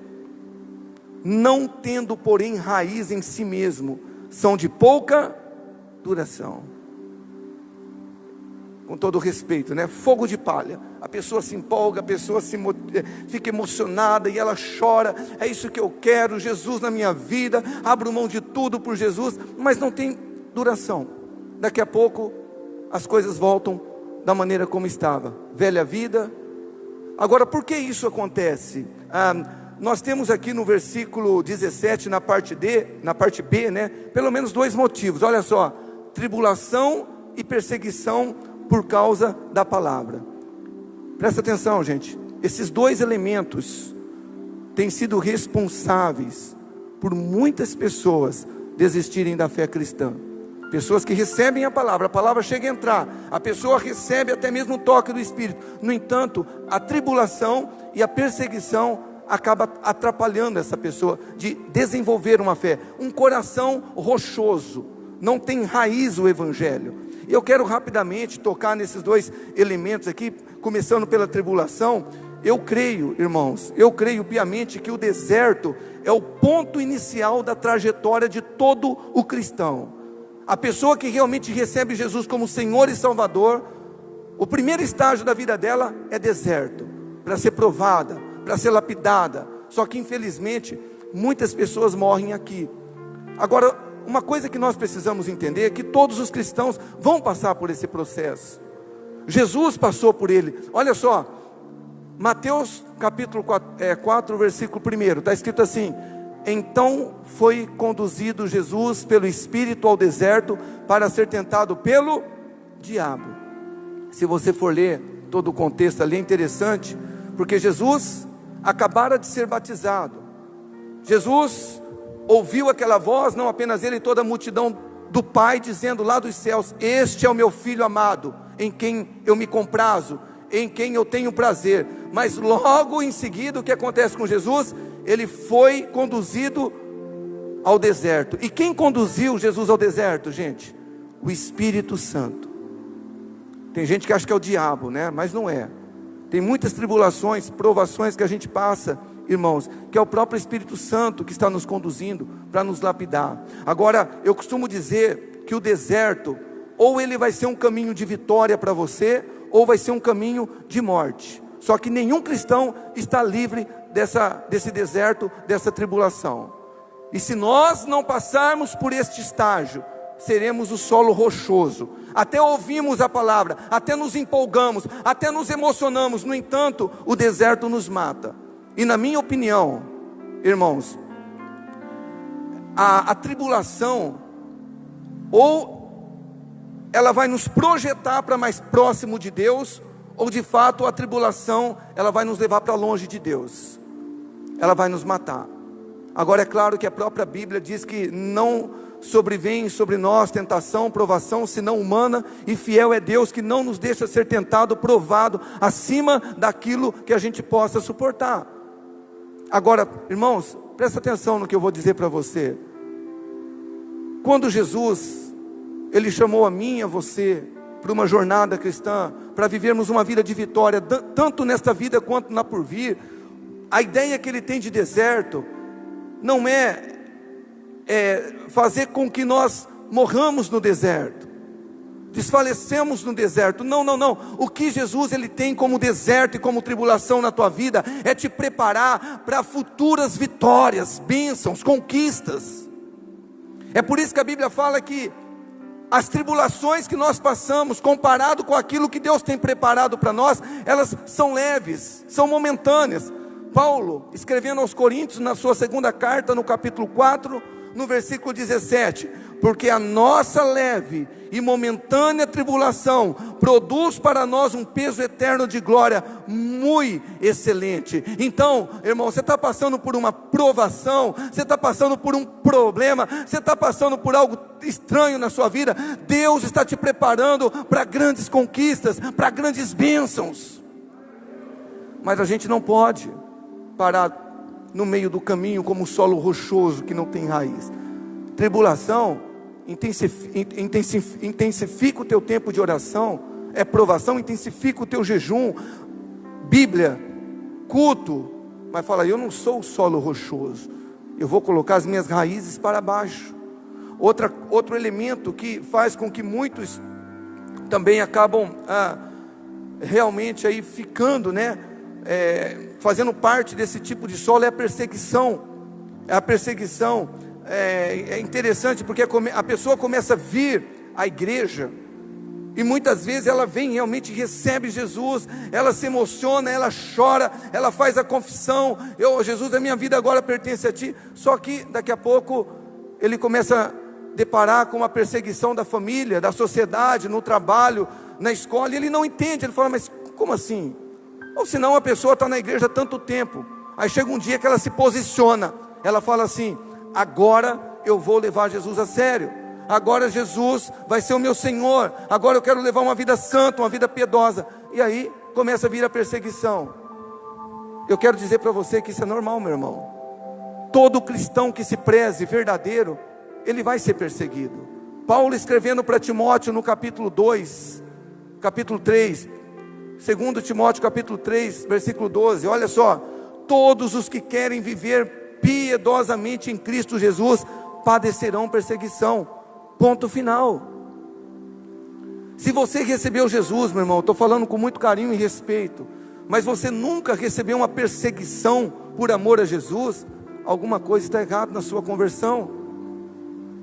S6: Não tendo, porém, raiz em si mesmo, são de pouca duração. Com todo respeito, fogo de palha. A pessoa se empolga, a pessoa fica emocionada e ela chora, é isso que eu quero, Jesus na minha vida, abro mão de tudo por Jesus, mas não tem duração. Daqui a pouco as coisas voltam da maneira como estava, velha vida. Agora, por que isso acontece? Nós temos aqui no versículo 17, na parte B, pelo menos dois motivos. Olha só, tribulação e perseguição por causa da palavra. Presta atenção, gente, esses dois elementos têm sido responsáveis por muitas pessoas desistirem da fé cristã. Pessoas que recebem a palavra chega a entrar, a pessoa recebe até mesmo o toque do Espírito. No entanto, a tribulação e a perseguição acaba atrapalhando essa pessoa de desenvolver uma fé, um coração rochoso, não tem raiz o Evangelho. Eu quero rapidamente tocar nesses dois elementos aqui, começando pela tribulação. Eu creio, irmãos, piamente que o deserto é o ponto inicial da trajetória de todo o cristão. A pessoa que realmente recebe Jesus como Senhor e Salvador, o primeiro estágio da vida dela é deserto, para ser provada, para ser lapidada. Só que infelizmente muitas pessoas morrem aqui. Agora, uma coisa que nós precisamos entender é que todos os cristãos vão passar por esse processo. Jesus passou por ele. Olha só, Mateus capítulo 4, versículo 1, está escrito assim: então foi conduzido Jesus pelo Espírito ao deserto para ser tentado pelo diabo. Se você for ler todo o contexto ali, é interessante, porque Jesus acabara de ser batizado. Jesus ouviu aquela voz, não apenas ele, toda a multidão do Pai, dizendo lá dos céus: este é o meu Filho amado, em quem eu me comprazo, em quem eu tenho prazer. Mas logo em seguida, o que acontece com Jesus? Ele foi conduzido ao deserto. E quem conduziu Jesus ao deserto, gente? O Espírito Santo. Tem gente que acha que é o diabo, mas não é. Tem muitas tribulações, provações que a gente passa, irmãos, que é o próprio Espírito Santo que está nos conduzindo para nos lapidar. Agora, eu costumo dizer que o deserto, ou ele vai ser um caminho de vitória para você, ou vai ser um caminho de morte. Só que nenhum cristão está livre desse deserto, dessa tribulação. E se nós não passarmos por este estágio, seremos o solo rochoso. Até ouvimos a palavra, até nos empolgamos, até nos emocionamos. No entanto, o deserto nos mata. E na minha opinião, irmãos, a tribulação, ou ela vai nos projetar para mais próximo de Deus, ou de fato a tribulação, ela vai nos levar para longe de Deus. Ela vai nos matar. Agora é claro que a própria Bíblia diz que não sobrevém sobre nós tentação, provação, senão humana, e fiel é Deus que não nos deixa ser tentado, provado, acima daquilo que a gente possa suportar. Agora, irmãos, presta atenção no que eu vou dizer para você. Quando Jesus, Ele chamou a mim e a você para uma jornada cristã, para vivermos uma vida de vitória, tanto nesta vida quanto na por vir, a ideia que Ele tem de deserto, não é fazer com que nós morramos no deserto, desfalecemos no deserto. Não. O que Jesus Ele tem como deserto e como tribulação na tua vida, é te preparar para futuras vitórias, bênçãos, conquistas. É por isso que a Bíblia fala que as tribulações que nós passamos, comparado com aquilo que Deus tem preparado para nós, elas são leves, são momentâneas. Paulo, escrevendo aos Coríntios, na sua segunda carta, no capítulo 4, no versículo 17, porque a nossa leve e momentânea tribulação produz para nós um peso eterno de glória muito excelente. Então, irmão, você está passando por uma provação, você está passando por um problema, você está passando por algo estranho na sua vida, Deus está te preparando para grandes conquistas, para grandes bênçãos. Mas a gente não pode parar no meio do caminho como um solo rochoso que não tem raiz. Tribulação intensifica o teu tempo de oração, provação intensifica o teu jejum, Bíblia, culto, mas fala, eu não sou o solo rochoso, eu vou colocar as minhas raízes para baixo. Outro elemento que faz com que muitos também acabam realmente aí ficando, fazendo parte desse tipo de solo, é a perseguição. É interessante porque a pessoa começa a vir à igreja, e muitas vezes ela vem, realmente recebe Jesus, ela se emociona, ela chora, ela faz a confissão, Jesus, a minha vida agora pertence a ti. Só que daqui a pouco ele começa a deparar com uma perseguição da família, da sociedade, no trabalho, na escola, e ele não entende. Ele fala, mas como assim? Ou senão a pessoa está na igreja há tanto tempo, aí chega um dia que ela se posiciona, ela fala assim, agora eu vou levar Jesus a sério, agora Jesus vai ser o meu Senhor, agora eu quero levar uma vida santa, uma vida piedosa, e aí começa a vir a perseguição. Eu quero dizer para você que isso é normal, meu irmão. Todo cristão que se preze verdadeiro, ele vai ser perseguido. Paulo, escrevendo para Timóteo no capítulo 2, capítulo 3, 2 Timóteo capítulo 3, versículo 12, olha só, todos os que querem viver piedosamente em Cristo Jesus, padecerão perseguição, ponto final. Se você recebeu Jesus, meu irmão, estou falando com muito carinho e respeito, mas você nunca recebeu uma perseguição por amor a Jesus, alguma coisa está errada na sua conversão,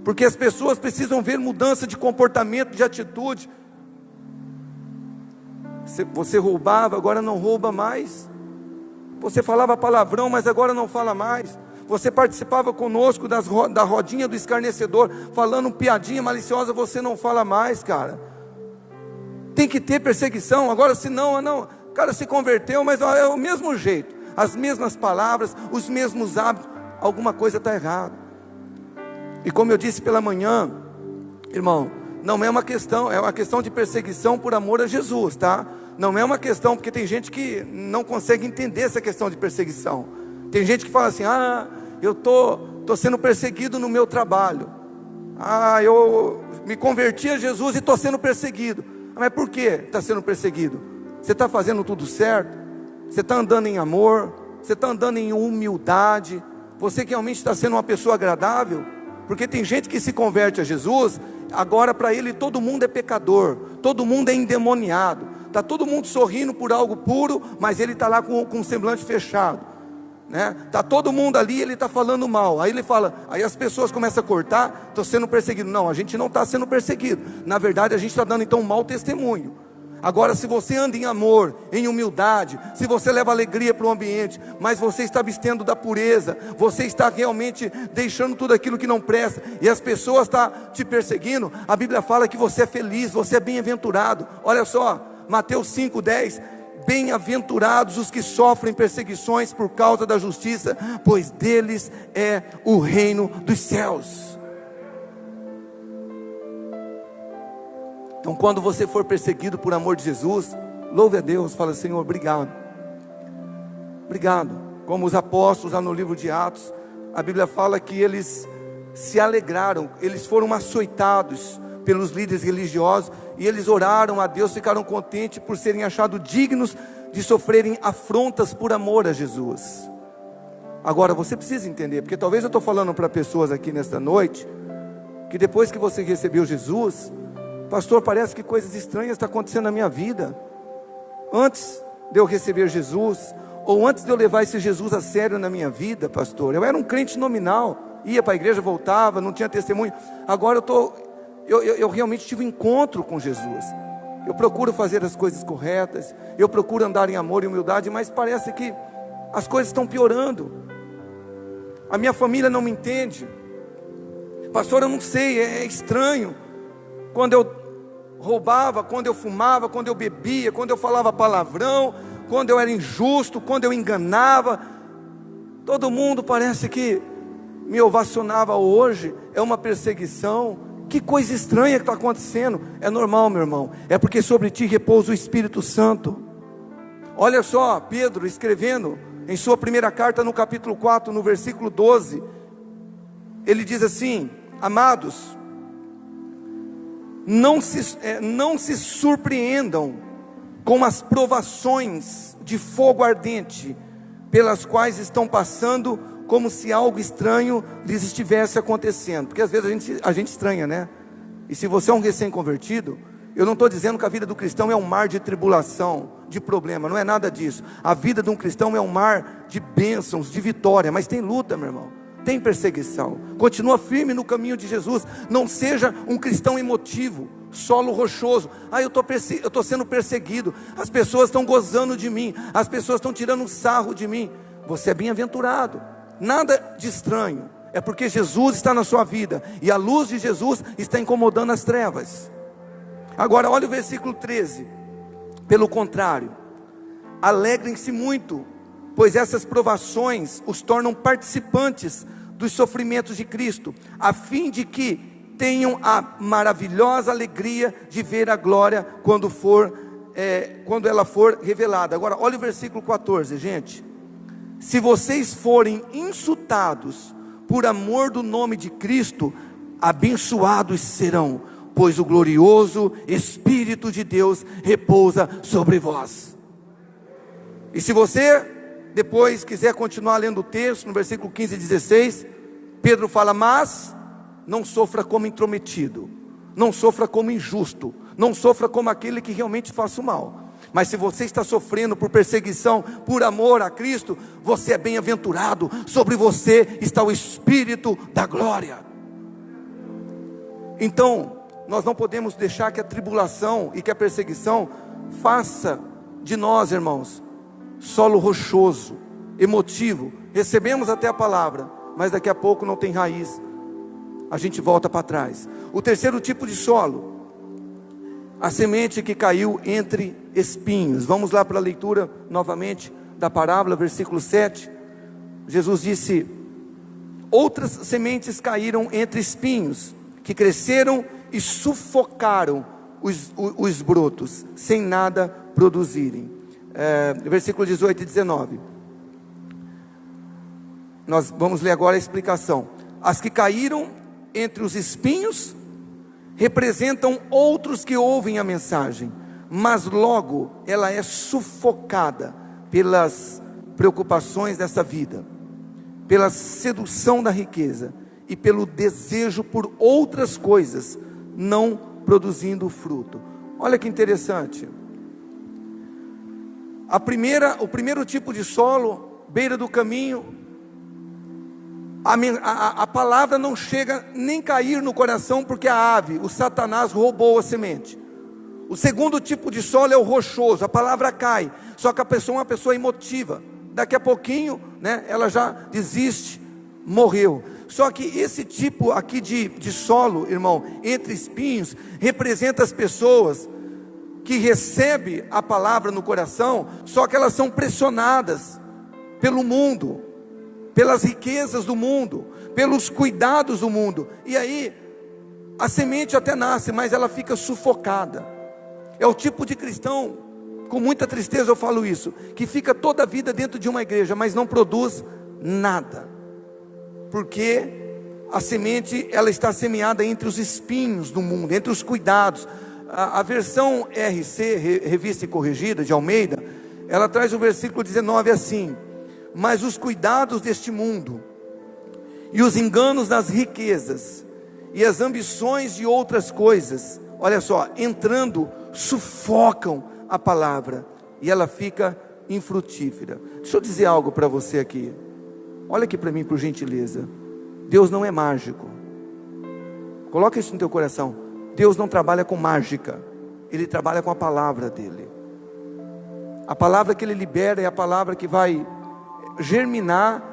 S6: porque as pessoas precisam ver mudança de comportamento, de atitude. Você roubava, agora não rouba mais. Você falava palavrão, mas agora não fala mais. Você participava conosco da rodinha do escarnecedor, falando piadinha maliciosa, você não fala mais, cara. Tem que ter perseguição. Agora, se não, o cara se converteu, mas é o mesmo jeito, as mesmas palavras, os mesmos hábitos, alguma coisa está errada. E como eu disse pela manhã, irmão, não é uma questão, é uma questão de perseguição por amor a Jesus, tá? Não é uma questão, porque tem gente que não consegue entender essa questão de perseguição. Tem gente que fala assim, eu tô sendo perseguido no meu trabalho. Eu me converti a Jesus e estou sendo perseguido. Mas por que está sendo perseguido? Você está fazendo tudo certo? Você está andando em amor? Você está andando em humildade? Você que realmente está sendo uma pessoa agradável? Porque tem gente que se converte a Jesus, agora para ele todo mundo é pecador, todo mundo é endemoniado, está todo mundo sorrindo por algo puro, mas ele está lá com um semblante fechado, né? Está todo mundo ali, ele está falando mal. Aí ele fala, aí as pessoas começam a cortar, estou sendo perseguido. Não, a gente não está sendo perseguido, na verdade a gente está dando então um mau testemunho. Agora, se você anda em amor, em humildade, se você leva alegria para o ambiente, mas você está abstendo da pureza, você está realmente deixando tudo aquilo que não presta, e as pessoas estão te perseguindo, a Bíblia fala que você é feliz, você é bem-aventurado. Olha só, Mateus 5:10, bem-aventurados os que sofrem perseguições por causa da justiça, pois deles é o reino dos céus. Então, quando você for perseguido por amor de Jesus, louve a Deus, fala: Senhor, obrigado, obrigado. Como os apóstolos lá no livro de Atos, a Bíblia fala que eles se alegraram, eles foram açoitados pelos líderes religiosos, e eles oraram a Deus, ficaram contentes por serem achados dignos de sofrerem afrontas por amor a Jesus. Agora, você precisa entender, porque talvez eu estou falando para pessoas aqui nesta noite, que depois que você recebeu Jesus, pastor, parece que coisas estranhas estão acontecendo na minha vida. Antes de eu receber Jesus, ou antes de eu levar esse Jesus a sério na minha vida, pastor, eu era um crente nominal, ia para a igreja, voltava, não tinha testemunho. Agora eu realmente tive um encontro com Jesus. Eu procuro fazer as coisas corretas, eu procuro andar em amor e humildade, mas parece que as coisas estão piorando. A minha família não me entende. Pastor, eu não sei, é estranho. Quando eu roubava, quando eu fumava, quando eu bebia, quando eu falava palavrão, quando eu era injusto, quando eu enganava, todo mundo parece que me ovacionava. Hoje é uma perseguição. Que coisa estranha que está acontecendo. É normal, meu irmão, é porque sobre ti repousa o Espírito Santo. Olha só, Pedro escrevendo em sua primeira carta, no capítulo 4, no versículo 12, ele diz assim: amados, não se surpreendam com as provações de fogo ardente pelas quais estão passando, como se algo estranho lhes estivesse acontecendo. Porque às vezes a gente estranha, né? E se você é um recém-convertido, eu não estou dizendo que a vida do cristão é um mar de tribulação, de problema, não é nada disso. A vida de um cristão é um mar de bênçãos, de vitória, mas tem luta, meu irmão. Tem perseguição. Continua firme no caminho de Jesus. Não seja um cristão emotivo, solo rochoso. Eu estou sendo perseguido, as pessoas estão gozando de mim, as pessoas estão tirando um sarro de mim. Você é bem-aventurado. Nada de estranho. É porque Jesus está na sua vida, e a luz de Jesus está incomodando as trevas. Agora olha o versículo 13. Pelo contrário, alegrem-se muito, pois essas provações os tornam participantes dos sofrimentos de Cristo, a fim de que tenham a maravilhosa alegria de ver a glória quando ela for revelada. Agora olha o versículo 14, gente. Se vocês forem insultados por amor do nome de Cristo, abençoados serão, pois o glorioso Espírito de Deus repousa sobre vós. E se você depois quiser continuar lendo o texto, no versículo 15 e 16, Pedro fala: mas não sofra como intrometido, não sofra como injusto, não sofra como aquele que realmente faça o mal. Mas se você está sofrendo por perseguição, por amor a Cristo, você é bem-aventurado, sobre você está o Espírito da glória. Então, nós não podemos deixar que a tribulação e que a perseguição faça de nós, irmãos, solo rochoso, emotivo. Recebemos até a palavra, mas daqui a pouco não tem raiz, a gente volta para trás. O terceiro tipo de solo, a semente que caiu entre espinhos. Vamos lá para a leitura novamente da parábola, versículo 7. Jesus disse: outras sementes caíram entre espinhos, que cresceram e sufocaram os brotos, sem nada produzirem. Versículo 18 e 19. Nós vamos ler agora a explicação. As que caíram entre os espinhos representam outros que ouvem a mensagem, mas logo ela é sufocada pelas preocupações dessa vida, pela sedução da riqueza e pelo desejo por outras coisas, não produzindo fruto. Olha que interessante. O primeiro tipo de solo, beira do caminho, a palavra não chega nem cair no coração, porque a ave, o Satanás, roubou a semente. O segundo tipo de solo é o rochoso, a palavra cai, só que a pessoa é uma pessoa emotiva, daqui a pouquinho, né, ela já desiste, morreu. Só que esse tipo aqui de solo, irmão, entre espinhos, representa as pessoas que recebem a palavra no coração, só que elas são pressionadas pelo mundo, pelas riquezas do mundo, pelos cuidados do mundo, e aí a semente até nasce, mas ela fica sufocada. É o tipo de cristão, com muita tristeza eu falo isso, que fica toda a vida dentro de uma igreja, mas não produz nada, porque a semente, ela está semeada entre os espinhos do mundo, entre os cuidados. A versão RC, Revista e Corrigida, de Almeida, ela traz o versículo 19 assim: mas os cuidados deste mundo, e os enganos das riquezas, e as ambições de outras coisas, olha só, entrando, sufocam a palavra, e ela fica infrutífera. Deixa eu dizer algo para você aqui, olha aqui para mim por gentileza. Deus não é mágico, coloca isso no teu coração. Deus não trabalha com mágica, Ele trabalha com a palavra dEle. A palavra que Ele libera é a palavra que vai germinar,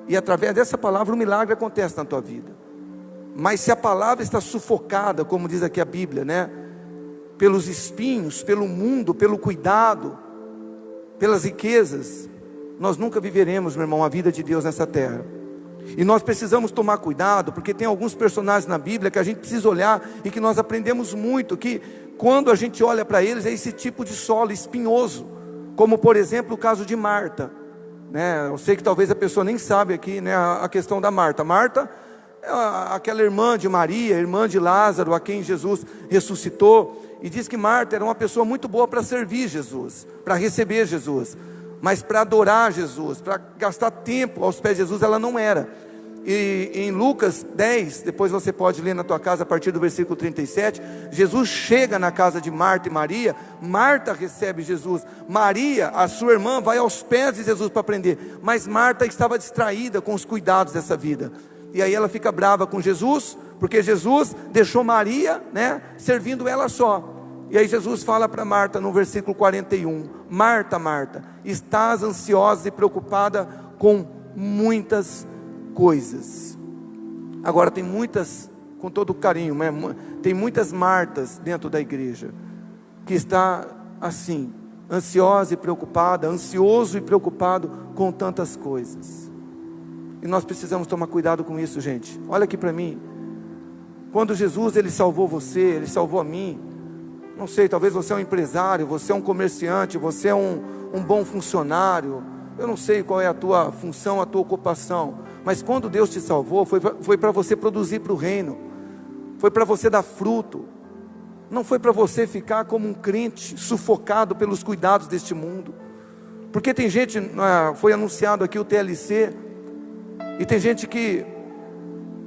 S6: e através dessa palavra um milagre acontece na tua vida. Mas se a palavra está sufocada, como diz aqui a Bíblia, né, pelos espinhos, pelo mundo, pelo cuidado, pelas riquezas, nós nunca viveremos, meu irmão, a vida de Deus nessa terra. E nós precisamos tomar cuidado, porque tem alguns personagens na Bíblia que a gente precisa olhar, e que nós aprendemos muito, que quando a gente olha para eles, é esse tipo de solo espinhoso, como por exemplo o caso de Marta, né? Eu sei que talvez a pessoa nem sabe aqui, né, a questão da Marta. Marta é aquela irmã de Maria, irmã de Lázaro, a quem Jesus ressuscitou, e diz que Marta era uma pessoa muito boa para servir Jesus, para receber Jesus, mas para adorar Jesus, para gastar tempo aos pés de Jesus, ela não era. E em Lucas 10, depois você pode ler na tua casa a partir do versículo 37, Jesus chega na casa de Marta e Maria. Marta recebe Jesus, Maria, a sua irmã, vai aos pés de Jesus para aprender, mas Marta estava distraída com os cuidados dessa vida, e aí ela fica brava com Jesus, porque Jesus deixou Maria, né, servindo ela só. E aí Jesus fala para Marta no versículo 41, Marta, Marta, estás ansiosa e preocupada com muitas coisas. Agora tem muitas, com todo carinho, tem muitas Martas dentro da igreja, que está assim, ansiosa e preocupada, ansioso e preocupado com tantas coisas. E nós precisamos tomar cuidado com isso, gente. Olha aqui para mim, quando Jesus, Ele salvou você, Ele salvou a mim. Não sei, talvez você é um empresário, você é um comerciante, você é um bom funcionário, eu não sei qual é a tua função, a tua ocupação, mas quando Deus te salvou, foi para você produzir para o reino, foi para você dar fruto, não foi para você ficar como um crente, sufocado pelos cuidados deste mundo. Porque tem gente, foi anunciado aqui o TLC, e tem gente que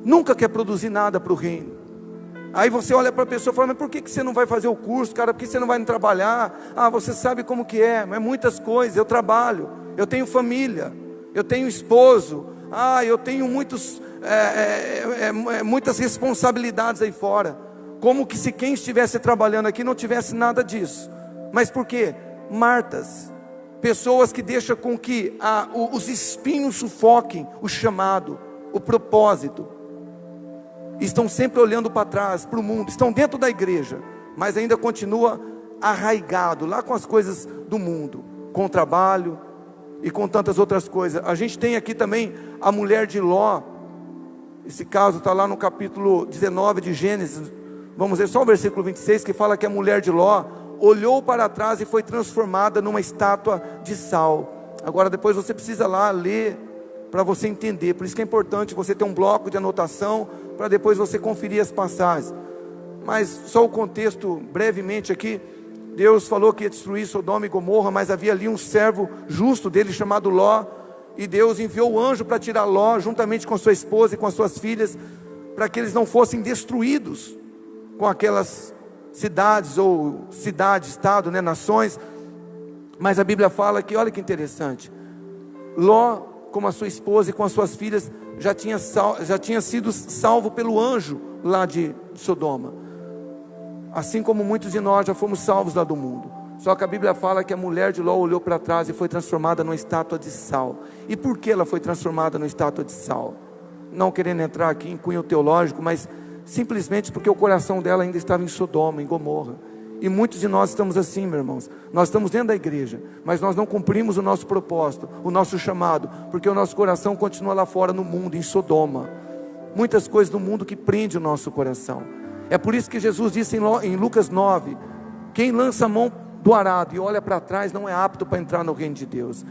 S6: nunca quer produzir nada para o reino. Aí você olha para a pessoa e fala, mas por que você não vai fazer o curso, cara? Por que você não vai trabalhar? Ah, você sabe como que é muitas coisas, eu trabalho, eu tenho família, eu tenho esposo, eu tenho muitas responsabilidades aí fora. Como que se quem estivesse trabalhando aqui não tivesse nada disso. Mas por quê? Martas, pessoas que deixam com que os espinhos sufoquem o chamado, o propósito. Estão sempre olhando para trás, para o mundo, estão dentro da igreja, mas ainda continua arraigado lá com as coisas do mundo, com o trabalho e com tantas outras coisas. A gente tem aqui também a mulher de Ló. Esse caso está lá no capítulo 19 de Gênesis. Vamos ver só o versículo 26, que fala que a mulher de Ló olhou para trás e foi transformada numa estátua de sal. Agora depois você precisa lá ler, para você entender. Por isso que é importante você ter um bloco de anotação, para depois você conferir as passagens. Mas só o contexto brevemente aqui. Deus falou que ia destruir Sodoma e Gomorra, mas havia ali um servo justo dele chamado Ló, e Deus enviou o anjo para tirar Ló, juntamente com sua esposa e com as suas filhas, para que eles não fossem destruídos com aquelas cidades, ou cidade, estado, né, nações. Mas a Bíblia fala que, olha que interessante, Ló, com a sua esposa e com as suas filhas, já tinha sido salvo pelo anjo lá de Sodoma, assim como muitos de nós já fomos salvos lá do mundo. Só que a Bíblia fala que a mulher de Ló olhou para trás e foi transformada numa estátua de sal. E por que ela foi transformada numa estátua de sal? Não querendo entrar aqui em cunho teológico, mas simplesmente porque o coração dela ainda estava em Sodoma, em Gomorra. E muitos de nós estamos assim, meus irmãos. Nós estamos dentro da igreja, mas nós não cumprimos o nosso propósito, o nosso chamado, porque o nosso coração continua lá fora no mundo, em Sodoma. Muitas coisas do mundo que prendem o nosso coração. É por isso que Jesus disse em Lucas 9, quem lança a mão do arado e olha para trás não é apto para entrar no reino de Deus.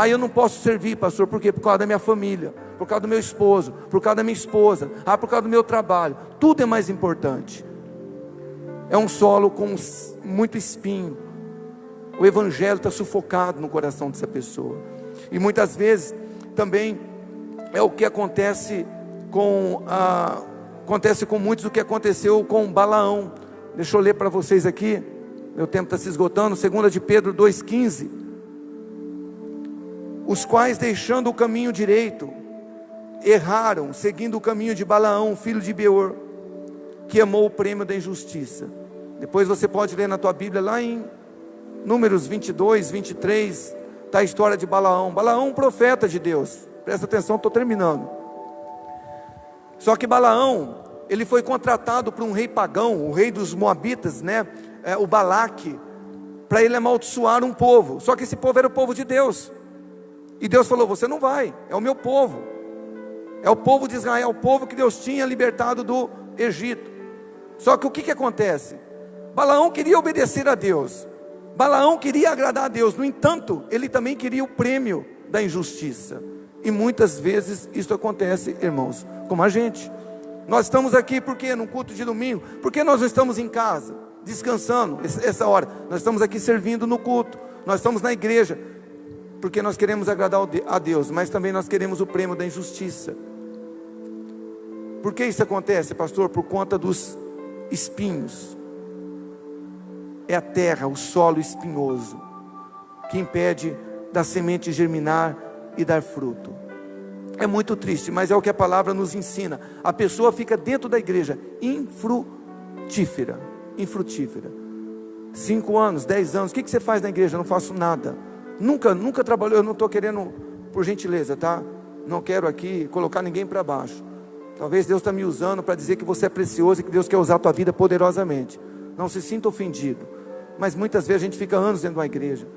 S6: Eu não posso servir, pastor, por quê? Por causa da minha família, por causa do meu esposo, por causa da minha esposa, por causa do meu trabalho. Tudo é mais importante. É um solo com muito espinho. O evangelho está sufocado no coração dessa pessoa. E muitas vezes também é o que acontece com muitos, o que aconteceu com Balaão. Deixa eu ler para vocês aqui, meu tempo está se esgotando. 2 de Pedro 2,15. Os quais, deixando o caminho direito, erraram, seguindo o caminho de Balaão, filho de Beor, que amou o prêmio da injustiça. Depois você pode ler na tua Bíblia, lá em Números 22, 23, está a história de Balaão. Balaão, um profeta de Deus. Presta atenção, estou terminando. Só que Balaão, ele foi contratado por um rei pagão, o rei dos Moabitas, né? O Balaque, para ele amaldiçoar um povo. Só que esse povo era o povo de Deus. E Deus falou, você não vai, é o meu povo. É o povo de Israel, o povo que Deus tinha libertado do Egito. Só que o que acontece? Balaão queria obedecer a Deus, Balaão queria agradar a Deus. No entanto, ele também queria o prêmio da injustiça. E muitas vezes isso acontece, irmãos, como a gente. Nós estamos aqui porque num culto de domingo, porque nós não estamos em casa, descansando essa hora. Nós estamos aqui servindo no culto, nós estamos na igreja, porque nós queremos agradar a Deus, mas também nós queremos o prêmio da injustiça. Por que isso acontece, pastor? Por conta dos espinhos. É a terra, o solo espinhoso, que impede da semente germinar e dar fruto. É muito triste, mas é o que a palavra nos ensina. A pessoa fica dentro da igreja infrutífera. 5 anos, 10 anos, o que você faz na igreja? Eu não faço nada. Nunca trabalhou. Eu não estou querendo, por gentileza, tá? Não quero aqui colocar ninguém para baixo. Talvez Deus está me usando para dizer que você é precioso e que Deus quer usar a tua vida poderosamente. Não se sinta ofendido. Mas muitas vezes a gente fica anos dentro da igreja,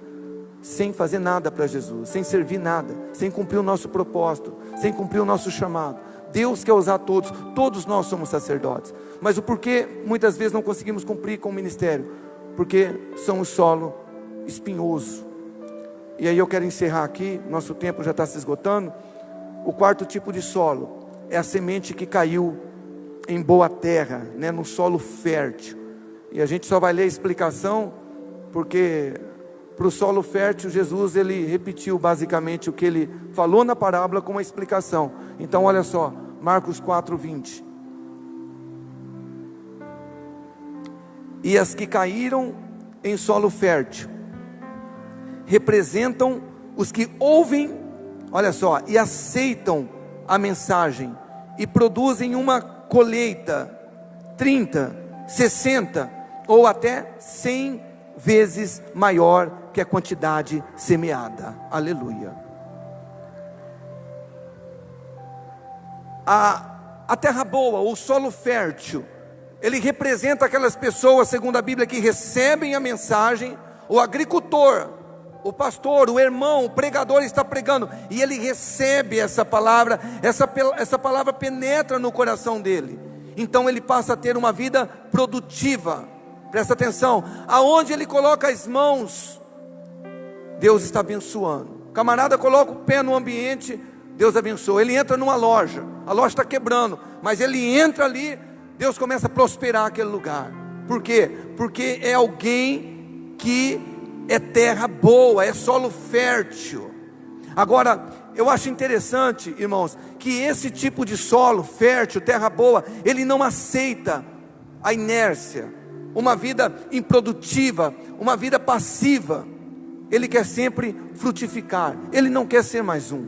S6: sem fazer nada para Jesus, sem servir nada, sem cumprir o nosso propósito, sem cumprir o nosso chamado. Deus quer usar todos, todos nós somos sacerdotes. Mas o porquê muitas vezes não conseguimos cumprir com o ministério? Porque somos solo espinhoso. E aí eu quero encerrar aqui, nosso tempo já está se esgotando. O quarto tipo de solo é a semente que caiu em boa terra, né, no solo fértil. E a gente só vai ler a explicação, porque para o solo fértil, Jesus ele repetiu basicamente o que ele falou na parábola com uma explicação. Então olha só, Marcos 4:20. E as que caíram em solo fértil representam os que ouvem, olha só, e aceitam a mensagem e produzem uma colheita 30, 60 ou até 100 vezes maior que a quantidade semeada. Aleluia. A terra boa, o solo fértil, ele representa aquelas pessoas, segundo a Bíblia, que recebem a mensagem. O agricultor, o pastor, o irmão, o pregador está pregando, e ele recebe essa palavra, essa palavra penetra no coração dele. Então ele passa a ter uma vida produtiva. Presta atenção, aonde ele coloca as mãos, Deus está abençoando. O camarada coloca o pé no ambiente, Deus abençoa. Ele entra numa loja, a loja está quebrando, mas ele entra ali, Deus começa a prosperar aquele lugar. Por quê? Porque é alguém que é terra boa, é solo fértil. Agora, eu acho interessante, irmãos, que esse tipo de solo fértil, terra boa, ele não aceita a inércia, uma vida improdutiva, uma vida passiva. Ele quer sempre frutificar, ele não quer ser mais um.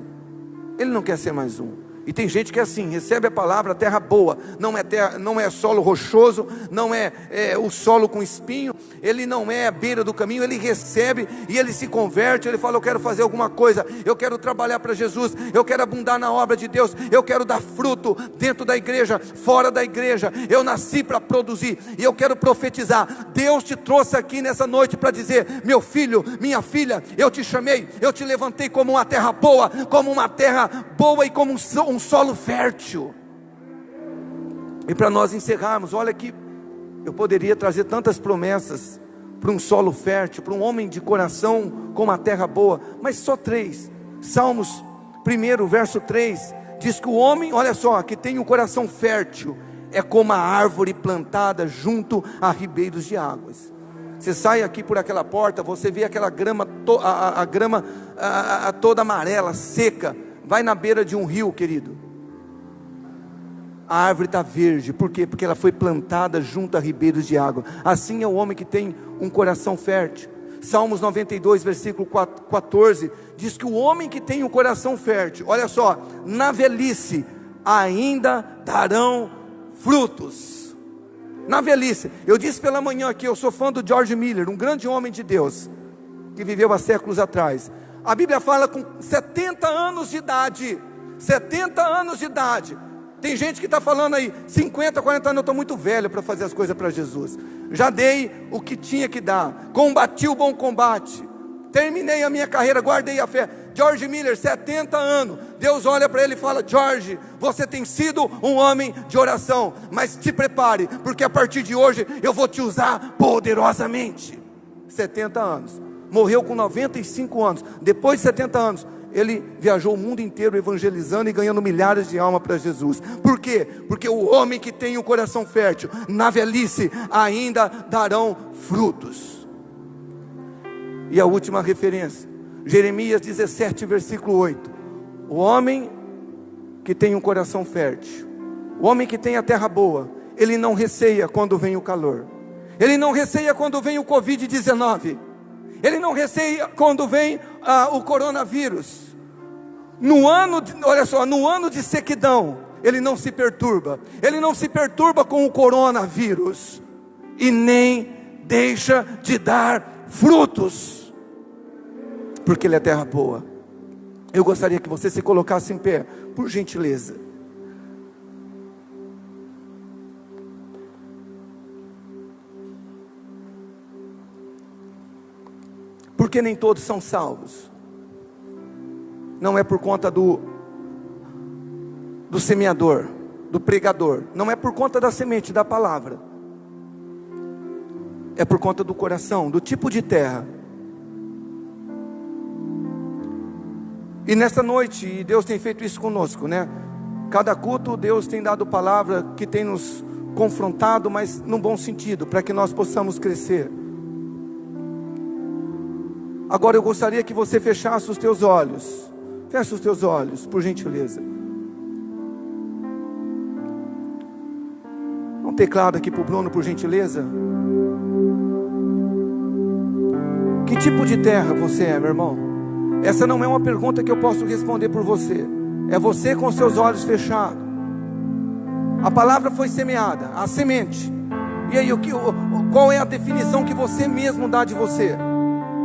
S6: Ele não quer ser mais um. E tem gente que é assim, recebe a palavra terra boa, não é solo rochoso, não é o solo com espinho, ele não é a beira do caminho, ele recebe e ele se converte, ele fala: eu quero fazer alguma coisa, eu quero trabalhar para Jesus, eu quero abundar na obra de Deus, eu quero dar fruto dentro da igreja, fora da igreja, eu nasci para produzir, e eu quero profetizar. Deus te trouxe aqui nessa noite para dizer: meu filho, minha filha, eu te chamei, eu te levantei como uma terra boa e como um solo fértil. E para nós encerrarmos, olha que eu poderia trazer tantas promessas para um solo fértil, para um homem de coração com uma terra boa, mas só 3. Salmos 1, verso 3, diz que o homem, olha só, que tem um coração fértil, é como a árvore plantada junto a ribeiros de águas. Você sai aqui por aquela porta, você vê aquela grama, a grama toda amarela, seca. Vai na beira de um rio, querido, a árvore está verde. Por quê? Porque ela foi plantada junto a ribeiros de água. Assim é o homem que tem um coração fértil. Salmos 92, versículo 14, diz que o homem que tem um coração fértil, olha só, na velhice ainda darão frutos. Na velhice, eu disse pela manhã aqui, eu sou fã do George Miller, um grande homem de Deus, que viveu há séculos atrás. A Bíblia fala com 70 anos de idade, 70 anos de idade. Tem gente que está falando aí, 50, 40 anos, eu estou muito velho para fazer as coisas para Jesus. Já dei o que tinha que dar, combati o bom combate, terminei a minha carreira, guardei a fé. George Miller, 70 anos, Deus olha para ele e fala: George, você tem sido um homem de oração, mas te prepare, porque a partir de hoje eu vou te usar poderosamente. 70 anos, morreu com 95 anos, depois de 70 anos, ele viajou o mundo inteiro evangelizando e ganhando milhares de almas para Jesus. Por quê? Porque o homem que tem um coração fértil, na velhice ainda darão frutos. E a última referência, Jeremias 17, versículo 8. O homem que tem um coração fértil, o homem que tem a terra boa, ele não receia quando vem o calor, ele não receia quando vem o Covid-19, ele não receia quando vem o coronavírus. Olha só, no ano de sequidão, ele não se perturba. Ele não se perturba com o coronavírus. E nem deixa de dar frutos. Porque ele é terra boa. Eu gostaria que você se colocasse em pé, por gentileza. Porque nem todos são salvos. Não é por conta do semeador, do pregador. Não é por conta da semente, da palavra. É por conta do coração, do tipo de terra. E nessa noite, Deus tem feito isso conosco, né? Cada culto, Deus tem dado palavra que tem nos confrontado, mas num bom sentido, para que nós possamos crescer. Agora eu gostaria que você fechasse os teus olhos. Feche os teus olhos, por gentileza. Um teclado aqui para o Bruno, por gentileza. Que tipo de terra você é, meu irmão? Essa não é uma pergunta que eu posso responder por você. É você com seus olhos fechados. A palavra foi semeada, a semente. E aí, qual é a definição que você mesmo dá de você?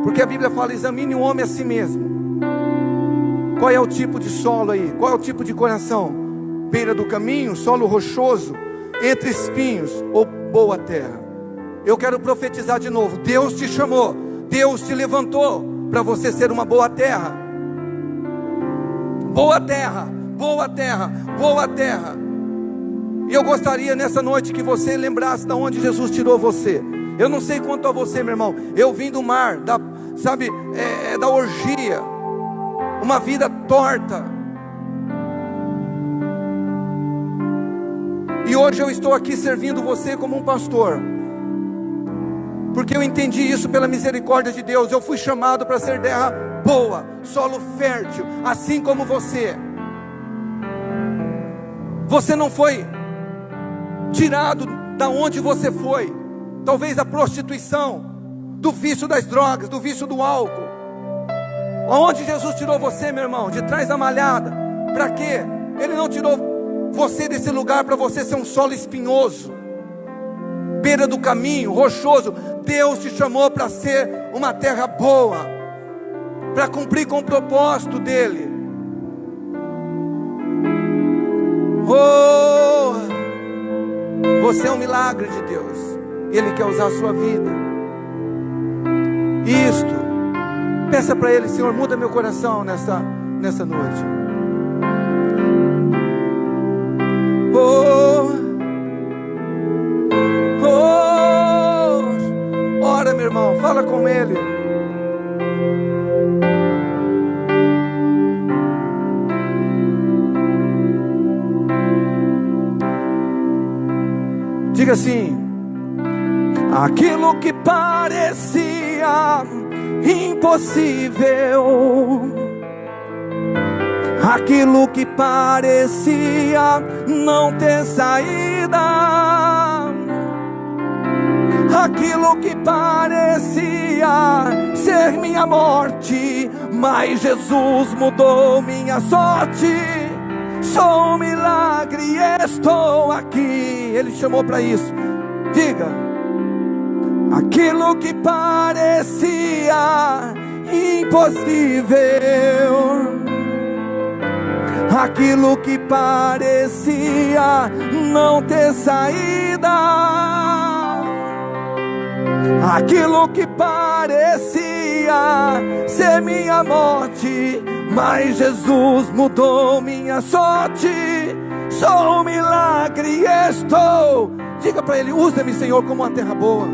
S6: Porque a Bíblia fala: examine o homem a si mesmo. Qual é o tipo de solo aí? Qual é o tipo de coração? Beira do caminho, solo rochoso, entre espinhos ou boa terra? Eu quero profetizar de novo. Deus te chamou, Deus te levantou para você ser uma boa terra. Boa terra, boa terra, boa terra. E eu gostaria nessa noite que você lembrasse de onde Jesus tirou você. Eu não sei quanto a você, meu irmão. Eu vim do mar, da orgia, uma vida torta. E hoje eu estou aqui servindo você como um pastor. porque eu entendi isso pela misericórdia de Deus. Eu fui chamado para ser terra boa, solo fértil, assim como você. Você não foi tirado da onde você foi, talvez da prostituição, do vício das drogas, do vício do álcool. Aonde Jesus tirou você, meu irmão? De trás da malhada. Para quê? Ele não tirou você desse lugar para você ser um solo espinhoso, beira do caminho, rochoso. Deus te chamou para ser uma terra boa, para cumprir com o propósito dele. Oh, você é um milagre de Deus. Ele quer usar a sua vida. Isto, peça para Ele: Senhor, muda meu coração nessa noite. Oh, ora, meu irmão, fala com Ele. Diga assim: aquilo que parecia impossível, aquilo que parecia não ter saída, aquilo que parecia ser minha morte, mas Jesus mudou minha sorte. Sou um milagre e estou aqui. Ele chamou para isso. Diga: aquilo que parecia impossível, aquilo que parecia não ter saída, aquilo que parecia ser minha morte, mas Jesus mudou minha sorte. Sou um milagre e estou. Diga para Ele: usa-me, Senhor, como uma terra boa.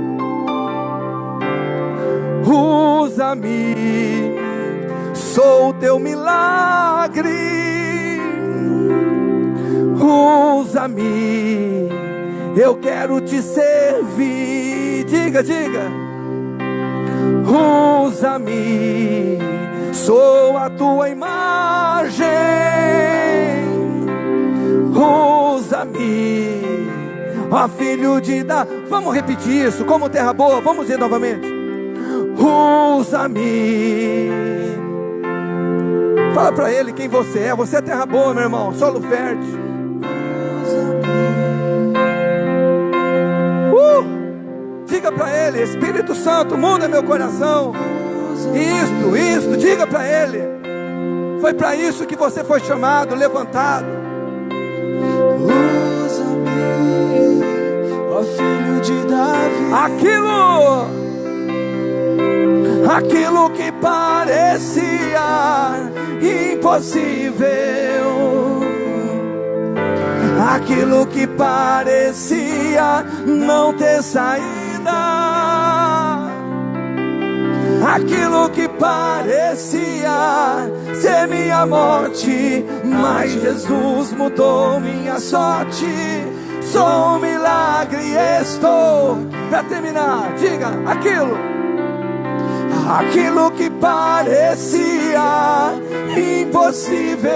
S6: Usa-me, sou teu milagre. Usa-me, eu quero te servir. Diga, diga. Usa-me, sou a tua imagem. Usa-me, ó filho de Davi. Vamos repetir isso como terra boa. Vamos dizer novamente: usa-me. Fala para Ele quem você é. Você é terra boa, meu irmão, solo fértil. Diga para Ele: Espírito Santo, muda meu coração. Isto, diga para Ele. Foi para isso que você foi chamado, levantado.
S2: Usa-me, ó filho de Davi.
S6: Aquilo que parecia impossível, aquilo que parecia não ter saída, aquilo que parecia ser minha morte, mas Jesus mudou minha sorte. Sou um milagre e estou. Para terminar, diga: aquilo que parecia impossível,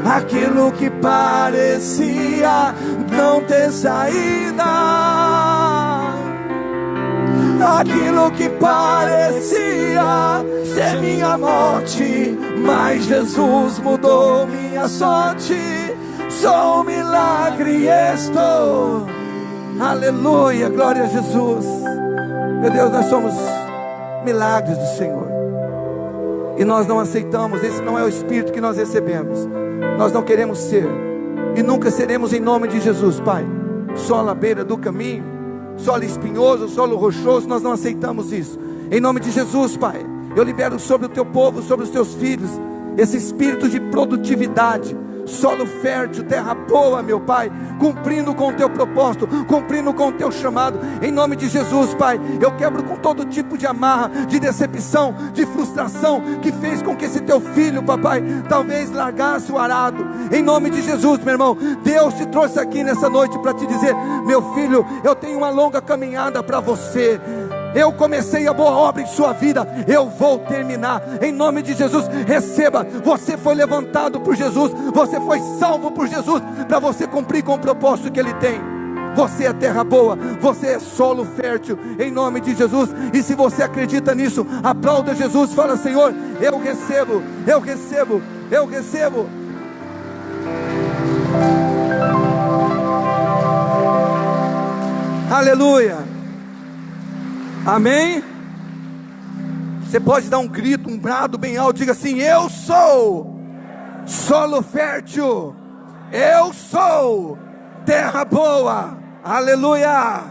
S6: aquilo que parecia não ter saída, aquilo que parecia ser minha morte, mas Jesus mudou minha sorte. Sou um milagre e estou. Aleluia, glória a Jesus. Meu Deus, nós somos milagres do Senhor, e nós não aceitamos. Esse não é o espírito que nós recebemos. Nós não queremos ser, e nunca seremos, em nome de Jesus, Pai. Solo à beira do caminho, solo espinhoso, solo rochoso. Nós não aceitamos isso. Em nome de Jesus, Pai, eu libero sobre o teu povo, sobre os teus filhos, esse espírito de produtividade, solo fértil, terra boa, meu Pai, cumprindo com o teu propósito, cumprindo com o teu chamado, em nome de Jesus, Pai. Eu quebro com todo tipo de amarra, de decepção, de frustração, que fez com que esse teu filho, papai, talvez largasse o arado, em nome de Jesus, meu irmão. Deus te trouxe aqui nessa noite para te dizer: meu filho, eu tenho uma longa caminhada para você. Eu comecei a boa obra em sua vida, eu vou terminar, em nome de Jesus. Receba, você foi levantado por Jesus, você foi salvo por Jesus, para você cumprir com o propósito que Ele tem. Você é terra boa, você é solo fértil, em nome de Jesus. E se você acredita nisso, aplauda Jesus, fala: Senhor, eu recebo, eu recebo, eu recebo. Aleluia. Amém? Você pode dar um grito, um brado bem alto, diga assim: eu sou solo fértil, eu sou terra boa. Aleluia,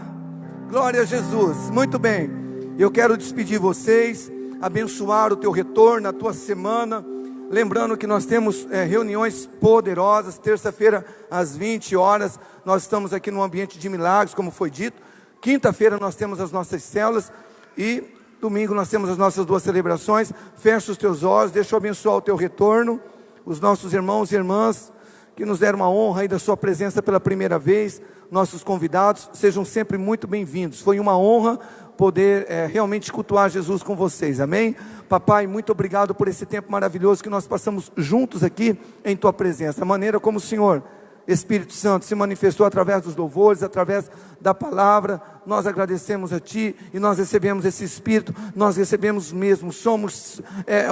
S6: glória a Jesus. Muito bem, eu quero despedir vocês, abençoar o teu retorno, a tua semana, lembrando que nós temos reuniões poderosas. Terça-feira às 20 horas, nós estamos aqui no ambiente de milagres, como foi dito. Quinta-feira nós temos as nossas células e domingo nós temos as nossas duas celebrações. Fecha os teus olhos, deixa eu abençoar o teu retorno, os nossos irmãos e irmãs que nos deram a honra aí da sua presença pela primeira vez. Nossos convidados, sejam sempre muito bem-vindos. Foi uma honra poder realmente cultuar Jesus com vocês, amém? Papai, muito obrigado por esse tempo maravilhoso que nós passamos juntos aqui em tua presença. A maneira como o Senhor, Espírito Santo, se manifestou através dos louvores, através da palavra. Nós agradecemos a Ti e nós recebemos esse Espírito, nós recebemos mesmo, somos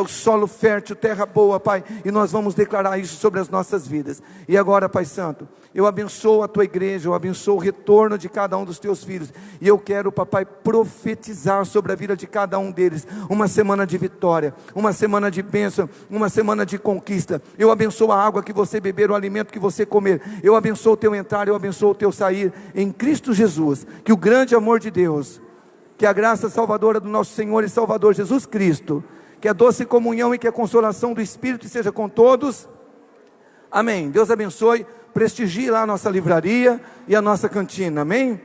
S6: o solo fértil, terra boa, Pai, e nós vamos declarar isso sobre as nossas vidas. E agora, Pai Santo, eu abençoo a Tua igreja, eu abençoo o retorno de cada um dos Teus filhos, e eu quero, Papai, profetizar sobre a vida de cada um deles, uma semana de vitória, uma semana de bênção, uma semana de conquista. Eu abençoo a água que você beber, o alimento que você comer, eu abençoo o teu entrar, eu abençoo o teu sair, em Cristo Jesus. Que o grande amor de Deus, que a graça salvadora do nosso Senhor e Salvador Jesus Cristo, que a doce comunhão e que a consolação do Espírito seja com todos, amém. Deus abençoe, prestigie lá a nossa livraria e a nossa cantina, amém.